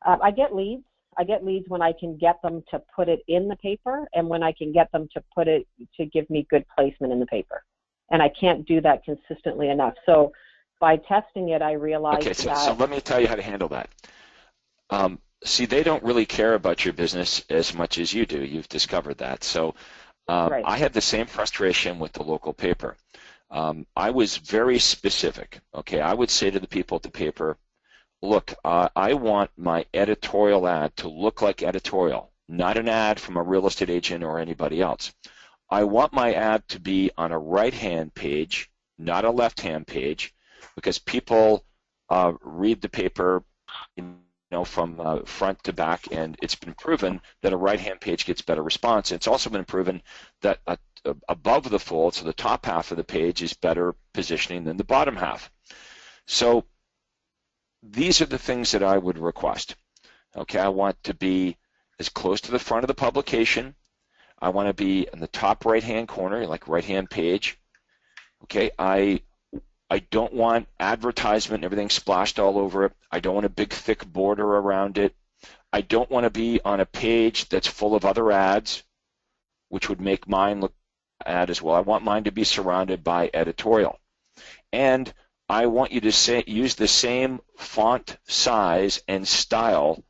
I get leads. I get leads when I can get them to put it in the paper and when I can get them to give me good placement in the paper. And I can't do that consistently enough. So by testing it, I realized so let me tell you how to handle that. See, they don't really care about your business as much as you do. You've discovered that. So right. I had the same frustration with the local paper. I was very specific. Okay, I would say to the people at the paper, look, I want my editorial ad to look like editorial, not an ad from a real estate agent or anybody else. I want my ad to be on a right-hand page, not a left-hand page, because people read the paper from front to back, and it's been proven that a right-hand page gets better response. It's also been proven that above the fold, so the top half of the page is better positioning than the bottom half. So these are the things that I would request. Okay, I want to be as close to the front of the publication. I want to be in the top right-hand corner, like right-hand page. Okay, I don't want advertisement and everything splashed all over it. I don't want a big thick border around it. I don't want to be on a page that's full of other ads, which would make mine look ad as well. I want mine to be surrounded by editorial. And I want you to use the same font size and style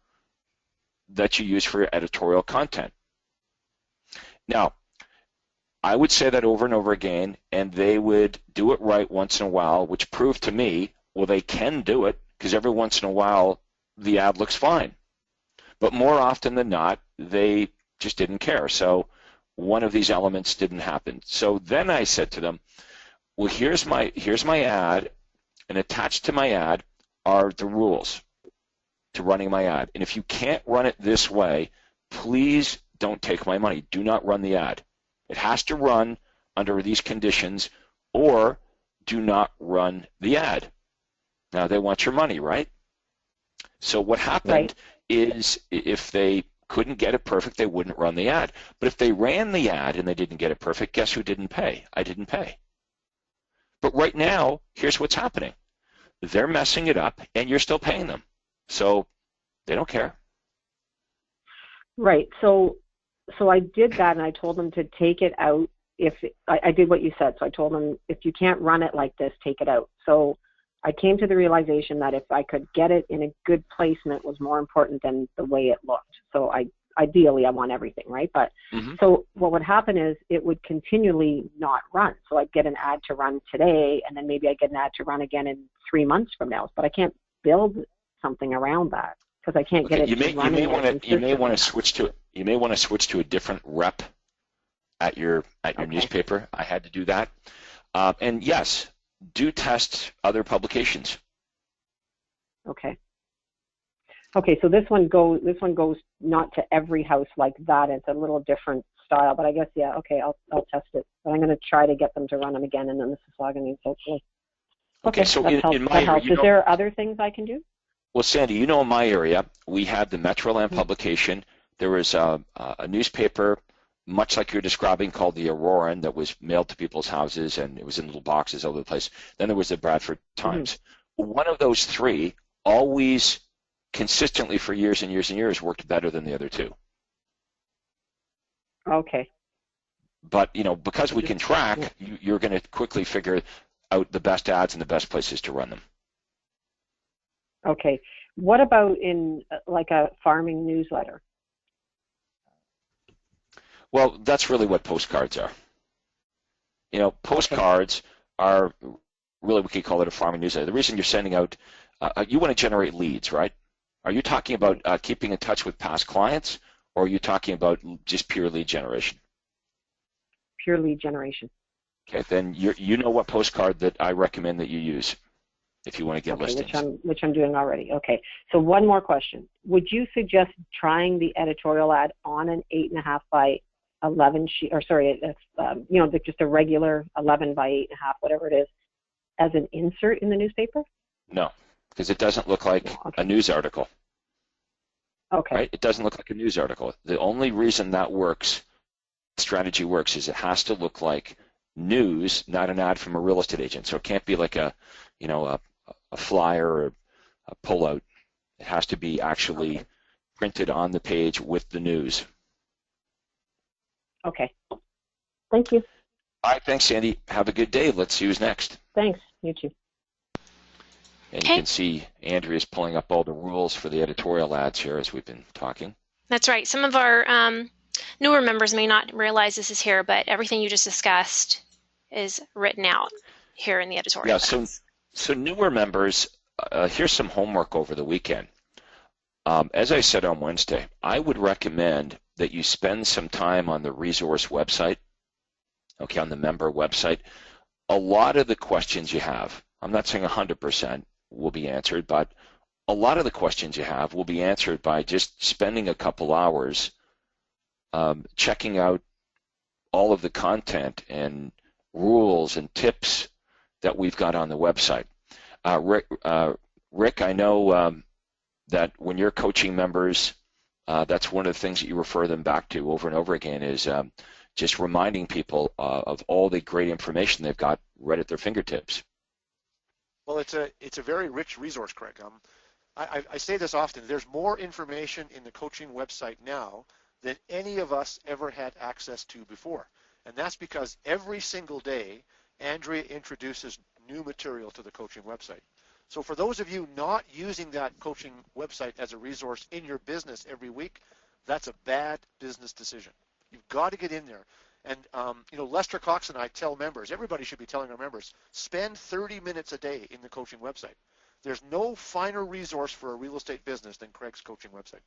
that you use for your editorial content. Now, I would say that over and over again, and they would do it right once in a while, which proved to me, well, they can do it because every once in a while the ad looks fine. But more often than not, they just didn't care. So one of these elements didn't happen. So then I said to them, well, here's my ad, and attached to my ad are the rules to running my ad. And if you can't run it this way, please don't take my money. Do not run the ad. It has to run under these conditions, or do not run the ad. Now, they want your money, right? So what happened is if they couldn't get it perfect, they wouldn't run the ad. But if they ran the ad and they didn't get it perfect, guess who didn't pay? I didn't pay. But right now, here's what's happening. They're messing it up, and you're still paying them. So they don't care. Right. So I did that, and I told them to take it out. I did what you said, so I told them, if you can't run it like this, take it out. So I came to the realization that if I could get it in a good placement was more important than the way it looked. So ideally I want everything, right? But so what would happen is it would continually not run. So I'd get an ad to run today, and then maybe I'd get an ad to run again in 3 months from now. But I can't build something around that because I can't get it to run. You may want to switch to a different rep at your newspaper. I had to do that. And yes, do test other publications. Okay. Okay, so this one goes not to every house like that. It's a little different style, but I guess, yeah, okay, I'll test it. But I'm going to try to get them to run them again in the Mississauga, hopefully. Okay, so in my area, is there other things I can do? Well, Sandy, in my area, we had the Metroland publication. There was a newspaper, much like you're describing, called the Auroran, that was mailed to people's houses, and it was in little boxes all over the place. Then there was the Bradford Times. One of those three always consistently for years and years and years worked better than the other two. Okay. But, because we can track, you're going to quickly figure out the best ads and the best places to run them. Okay. What about in like a farming newsletter? Well, that's really what postcards are. Postcards are really, we could call it a farming newsletter. The reason you're sending out, you want to generate leads, right? Are you talking about keeping in touch with past clients, or are you talking about just pure lead generation? Pure lead generation. Okay, then you know what postcard that I recommend that you use if you want to get listings. Which I'm doing already. Okay, so one more question. Would you suggest trying the editorial ad on an 8.5 by 11 sheet, or sorry, just a regular 11 by 8.5, whatever it is, as an insert in the newspaper? No, because it doesn't look like a news article. Okay. Right? It doesn't look like a news article. The only reason that strategy works, is it has to look like news, not an ad from a real estate agent. So it can't be like a flyer or a pullout. It has to be actually printed on the page with the news. Okay. Thank you. All right, thanks, Sandy. Have a good day. Let's see who's next. Thanks. You too. And you can see Andrea's pulling up all the rules for the editorial ads here as we've been talking. That's right. Some of our newer members may not realize this is here, but everything you just discussed is written out here in the editorial. Yeah, so newer members, here's some homework over the weekend. As I said on Wednesday, I would recommend that you spend some time on the resource website, okay, on the member website. A lot of the questions you have, I'm not saying 100% will be answered, but a lot of the questions you have will be answered by just spending a couple hours checking out all of the content and rules and tips that we've got on the website. Rick, I know that when you're coaching members, that's one of the things that you refer them back to over and over again is just reminding people of all the great information they've got right at their fingertips. Well, it's a very rich resource, Craig. I say this often. There's more information in the coaching website now than any of us ever had access to before. And that's because every single day, Andrea introduces new material to the coaching website. So for those of you not using that coaching website as a resource in your business every week, that's a bad business decision. You've got to get in there. And, Lester Cox and I tell members, everybody should be telling our members, spend 30 minutes a day in the coaching website. There's no finer resource for a real estate business than Craig's coaching website.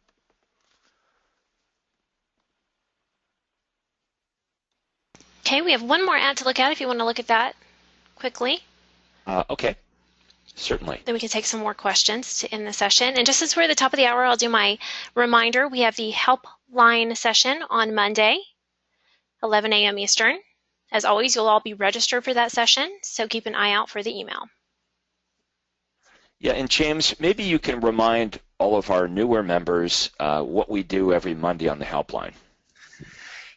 Okay, we have one more ad to look at if you want to look at that quickly. Okay, certainly. Then we can take some more questions to end the session. And just as we're at the top of the hour, I'll do my reminder. We have the helpline session on Monday, 11 a.m. Eastern. As always, you'll all be registered for that session, so keep an eye out for the email. Yeah, and James, maybe you can remind all of our newer members what we do every Monday on the helpline.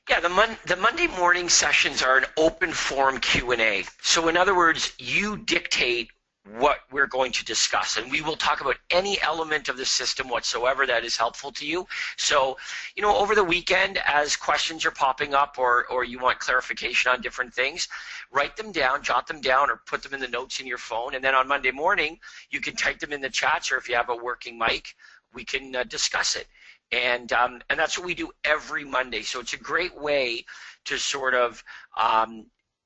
Yeah, the Monday morning sessions are an open forum Q&A. So in other words, you dictate what we're going to discuss, and we will talk about any element of the system whatsoever that is helpful to you. So, over the weekend, as questions are popping up or you want clarification on different things, write them down, jot them down, or put them in the notes in your phone, and then on Monday morning, you can type them in the chats, or if you have a working mic, we can discuss it. And that's what we do every Monday. So it's a great way to sort of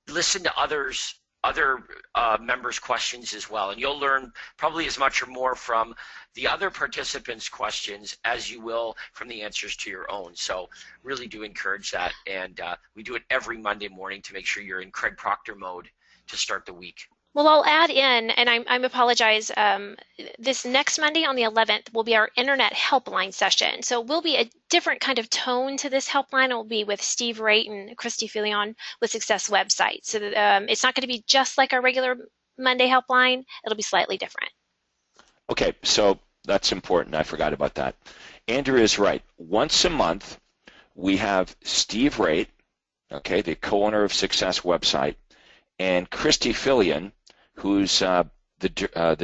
listen to other members' questions as well. And you'll learn probably as much or more from the other participants' questions as you will from the answers to your own. So really do encourage that. And we do it every Monday morning to make sure you're in Craig Proctor mode to start the week. Well, I'll add in, and I apologize, this next Monday on the 11th will be our Internet Helpline session. So it will be a different kind of tone to this helpline. It will be with Steve Raitt and Christy Filion with Success Website. So it's not going to be just like our regular Monday helpline. It'll be slightly different. Okay, so that's important. I forgot about that. Andrea is right. Once a month, we have Steve Raitt, okay, the co-owner of Success Website, and Christy Filion, who's the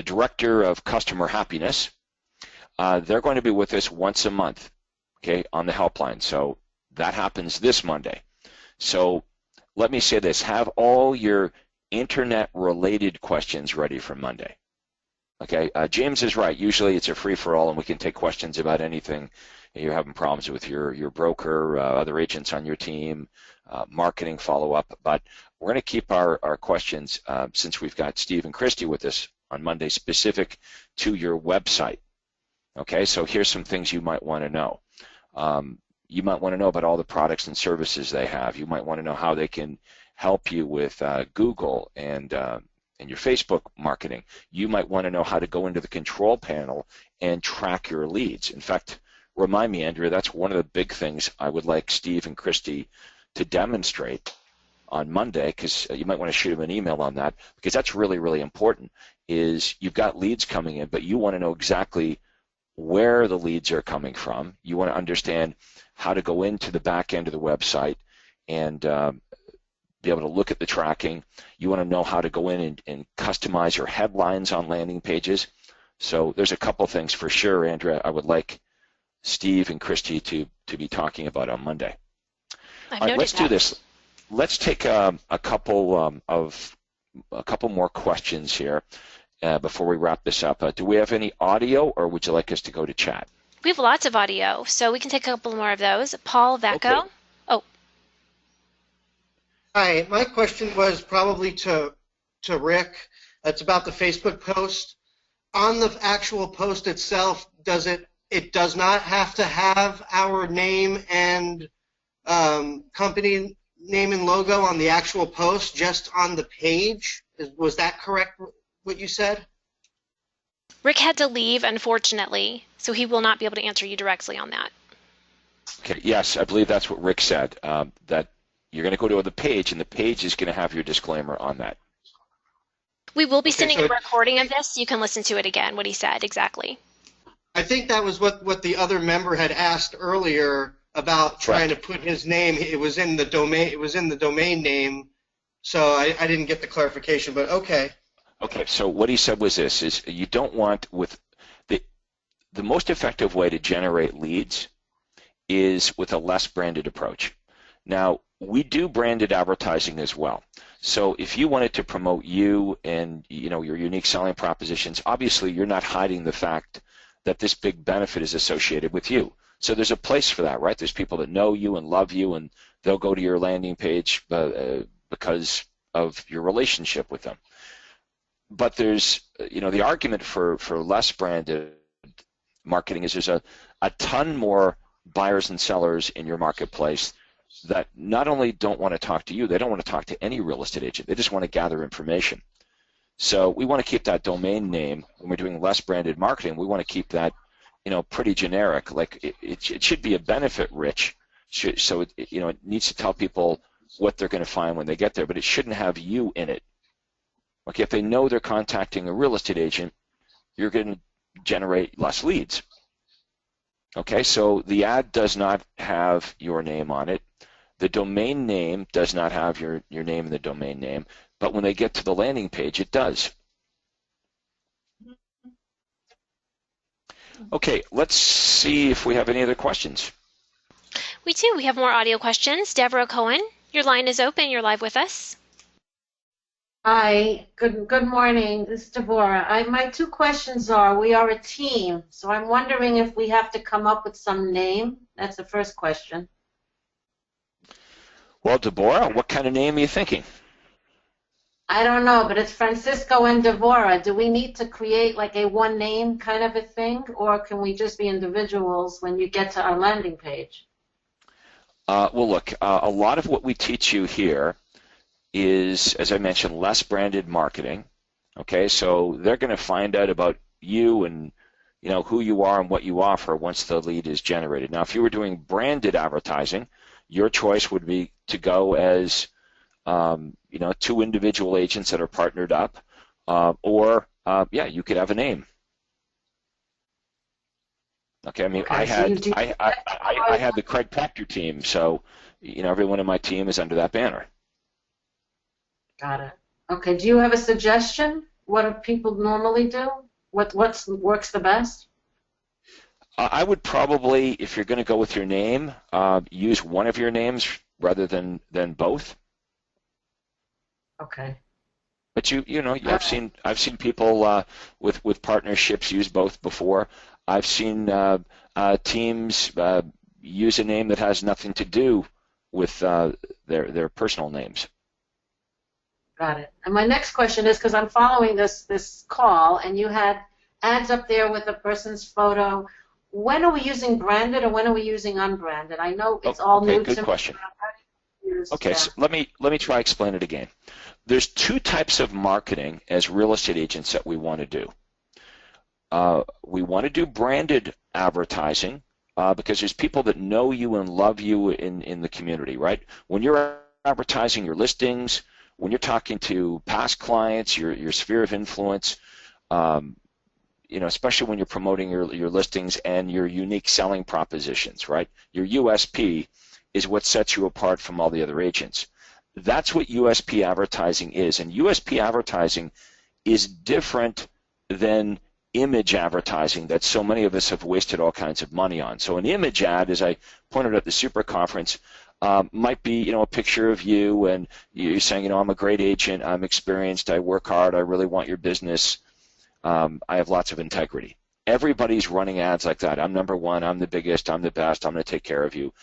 director of customer happiness. They're going to be with us once a month, okay, on the helpline. So that happens this Monday. So let me say this: have all your internet-related questions ready for Monday. Okay, James is right. Usually it's a free-for-all, and we can take questions about anything. You're having problems with your broker, other agents on your team, marketing follow-up. But we're going to keep our questions, since we've got Steve and Christy with us on Monday, specific to your website. Okay, so here's some things you might want to know. You might want to know about all the products and services they have. You might want to know how they can help you with Google and your Facebook marketing. You might want to know how to go into the control panel and track your leads. In fact, remind me, Andrea, that's one of the big things I would like Steve and Christy to demonstrate on Monday, because you might want to shoot them an email on that, because that's really, really important. Is you've got leads coming in, but you want to know exactly where the leads are coming from. You want to understand how to go into the back end of the website and be able to look at the tracking. You want to know how to go in and customize your headlines on landing pages. So there's a couple things for sure, Andrea, I would like Steve and Christy to be talking about on Monday. All right, let's do this. Let's take a couple more questions here before we wrap this up. Do we have any audio, or would you like us to go to chat? We have lots of audio, so we can take a couple more of those. Paul Vecco. Okay. Oh. Hi, my question was probably to Rick. It's about the Facebook post. On the actual post itself, it does not have to have our name and company name and logo on the actual post, just on the page? Was that correct, what you said? Rick had to leave, unfortunately, so he will not be able to answer you directly on that. Okay, yes, I believe that's what Rick said, that you're going to go to the page, and the page is going to have your disclaimer on that. We will be sending a recording of this. You can listen to it again, what he said, exactly. I think that was what the other member had asked earlier about trying to put his name. It was in the domain name, so I didn't get the clarification, but okay. Okay, so what he said was this, is you don't want, with the most effective way to generate leads is with a less branded approach. Now, we do branded advertising as well. So if you wanted to promote you and your unique selling propositions, obviously you're not hiding the fact that this big benefit is associated with you. So there's a place for that, right? There's people that know you and love you, and they'll go to your landing page because of your relationship with them. But there's, the argument for less branded marketing is there's a ton more buyers and sellers in your marketplace that not only don't want to talk to you, they don't want to talk to any real estate agent. They just want to gather information. So we want to keep that domain name when we're doing less branded marketing. We want to keep that, pretty generic. Like it should be a benefit rich. So it needs to tell people what they're going to find when they get there, but it shouldn't have you in it. Okay, if they know they're contacting a real estate agent, you're going to generate less leads. Okay, so the ad does not have your name on it. The domain name does not have your name in the domain name, but when they get to the landing page, it does. Okay, let's see if we have any other questions. We do. We have more audio questions. Deborah Cohen, your line is open. You're live with us. Hi, good morning. This is Deborah. My two questions are, we are a team, so I'm wondering if we have to come up with some name. That's the first question. Well, Deborah, what kind of name are you thinking? I don't know, but it's Francisco and Deborah. Do we need to create like a one name kind of a thing, or can we just be individuals when you get to our landing page? Well, look, a lot of what we teach you here is, as I mentioned, less branded marketing. Okay, so they're going to find out about you and who you are and what you offer once the lead is generated. Now, if you were doing branded advertising, your choice would be to go as two individual agents that are partnered up, or you could have a name. Okay, I mean, I had the Craig Proctor team, so everyone in my team is under that banner. Got it. Okay, do you have a suggestion? What do people normally do? What works the best? I would probably, if you're going to go with your name, use one of your names rather than both. Okay. But I've seen people with partnerships use both before. I've seen teams use a name that has nothing to do with their personal names. Got it. And my next question is, because I'm following this call, and you had ads up there with a person's photo. When are we using branded, or when are we using unbranded? I know it's all new to me. Good question. Okay, so let me try to explain it again. There's two types of marketing as real estate agents that we want to do. We want to do branded advertising because there's people that know you and love you in the community, right? When you're advertising your listings, when you're talking to past clients, your sphere of influence, especially when you're promoting your listings and your unique selling propositions, right? Your USP is what sets you apart from all the other agents. That's what USP advertising is, and USP advertising is different than image advertising that so many of us have wasted all kinds of money on. So an image ad, as I pointed out at the Super Conference, might be a picture of you and you're saying, I'm a great agent, I'm experienced, I work hard, I really want your business, I have lots of integrity. Everybody's running ads like that. I'm number one, I'm the biggest, I'm the best, I'm going to take care of you.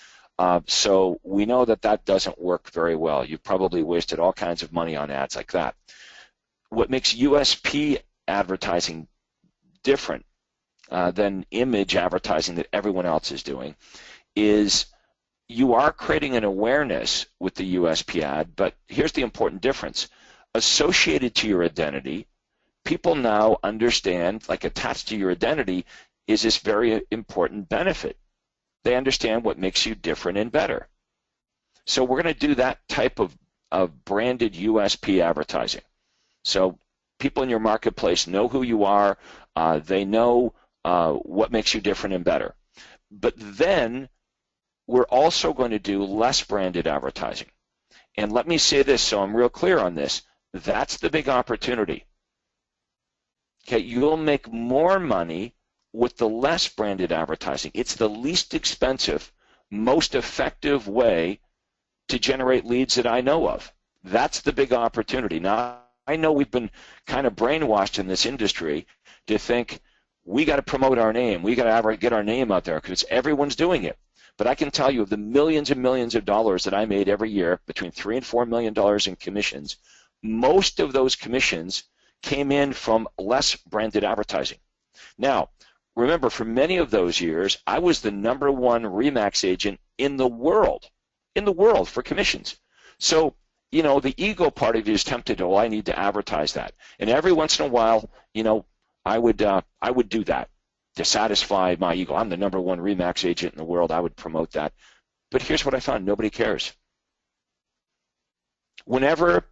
So we know that doesn't work very well. You've probably wasted all kinds of money on ads like that. What makes USP advertising different than image advertising that everyone else is doing is you are creating an awareness with the USP ad, but here's the important difference. Associated to your identity, people now understand, like attached to your identity, is this very important benefit. They understand what makes you different and better. So we're going to do that type of branded USP advertising. So people in your marketplace know who you are. They know what makes you different and better. But then we're also going to do less branded advertising. And let me say this so I'm real clear on this. That's the big opportunity. Okay, you'll make more money with the less branded advertising. It's the least expensive, most effective way to generate leads that I know of. That's the big opportunity. Now, I know we've been kind of brainwashed in this industry to think we got to promote our name, we got to get our name out there because everyone's doing it. But I can tell you of the millions and millions of dollars that I made every year, between $3 and $4 million in commissions, most of those commissions came in from less branded advertising. Now, remember, for many of those years, I was the #1 RE/MAX agent in the world for commissions. So, the ego part of you is tempted, I need to advertise that. And every once in a while, I would do that to satisfy my ego. I'm the #1 RE/MAX agent in the world. I would promote that. But here's what I found. Nobody cares. Whenever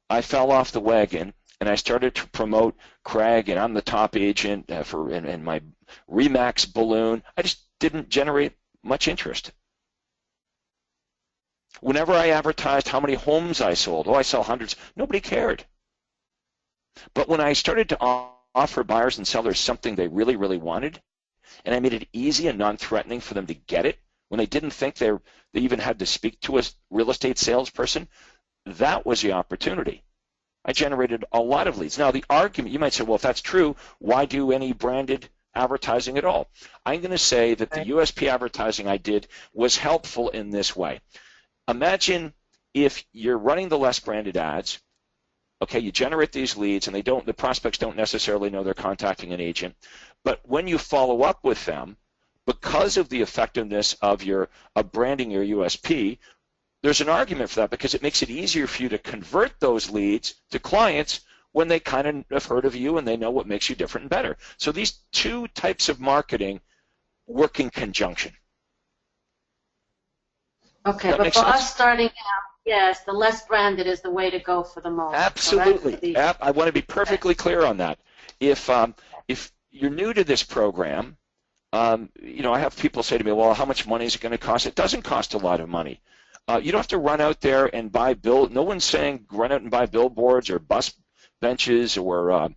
I fell off the wagon and I started to promote Craig and I'm the top agent in my RE/MAX balloon, I just didn't generate much interest. Whenever I advertised how many homes I sold, I sell hundreds, nobody cared. But when I started to offer buyers and sellers something they really, really wanted, and I made it easy and non-threatening for them to get it when they didn't think they even had to speak to a real estate salesperson, that was the opportunity. I generated a lot of leads. Now, the argument, you might say, well, if that's true, why do any branded advertising at all? I'm going to say that the USP advertising I did was helpful in this way. Imagine if you're running the less branded ads, okay, you generate these leads, and the prospects don't necessarily know they're contacting an agent, but when you follow up with them, because of the effectiveness of branding your USP, there's an argument for that because it makes it easier for you to convert those leads to clients when they kind of have heard of you and they know what makes you different and better. So these two types of marketing work in conjunction. Okay, but for us starting out, yes, the less branded is the way to go for the most. Absolutely. I want to be perfectly clear on that. If you're new to this program, you know, I have people say to me, well, how much money is it going to cost? It doesn't cost a lot of money. You don't have to run out there and buy no one's saying run out and buy billboards or bus benches or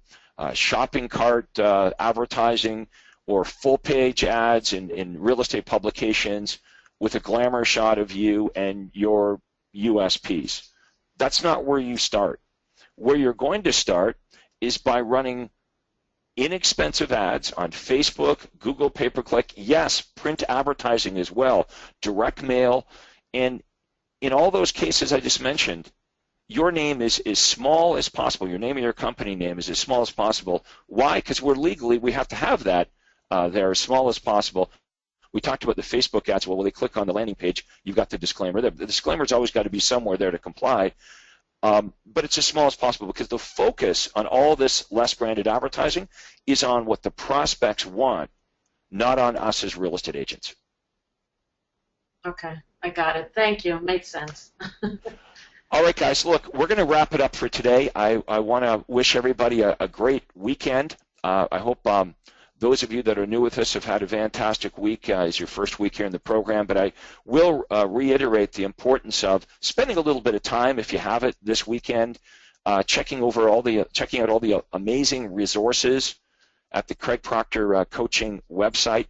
shopping cart advertising or full-page ads in real estate publications with a glamour shot of you and your USPs. That's not where you start. Where you're going to start is by running inexpensive ads on Facebook, Google pay-per-click, yes, print advertising as well, direct mail, and in all those cases I just mentioned, your name is as small as possible. Your name and your company name is as small as possible. Why? Because we have to have that there as small as possible. We talked about the Facebook ads. Well, when they click on the landing page, you've got the disclaimer there. The disclaimer's always got to be somewhere there to comply. But it's as small as possible because the focus on all this less branded advertising is on what the prospects want, not on us as real estate agents. Okay, I got it. Thank you. Makes sense. All right, guys, look, we're going to wrap it up for today. I want to wish everybody a great weekend. I hope those of you that are new with us have had a fantastic week. It's your first week here in the program, but I will reiterate the importance of spending a little bit of time, if you have it, this weekend, checking out all the amazing resources at the Craig Proctor Coaching website.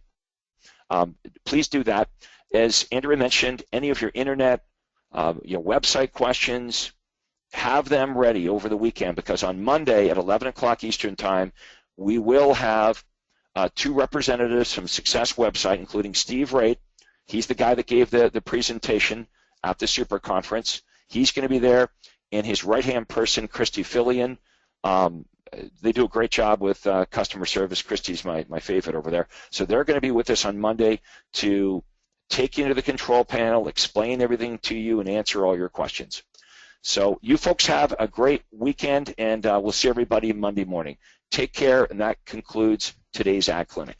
Please do that. As Andrea mentioned, any of your internet, website questions, have them ready over the weekend because on Monday at 11 o'clock Eastern Time, we will have two representatives from Success website, including Steve Raitt. He's the guy that gave the presentation at the Super Conference. He's going to be there, and his right-hand person, Christy Fillion. They do a great job with customer service. Christy's my favorite over there. So they're going to be with us on Monday to take you into the control panel, explain everything to you, and answer all your questions. So you folks have a great weekend, and we'll see everybody Monday morning. Take care, and that concludes today's Ad Clinic.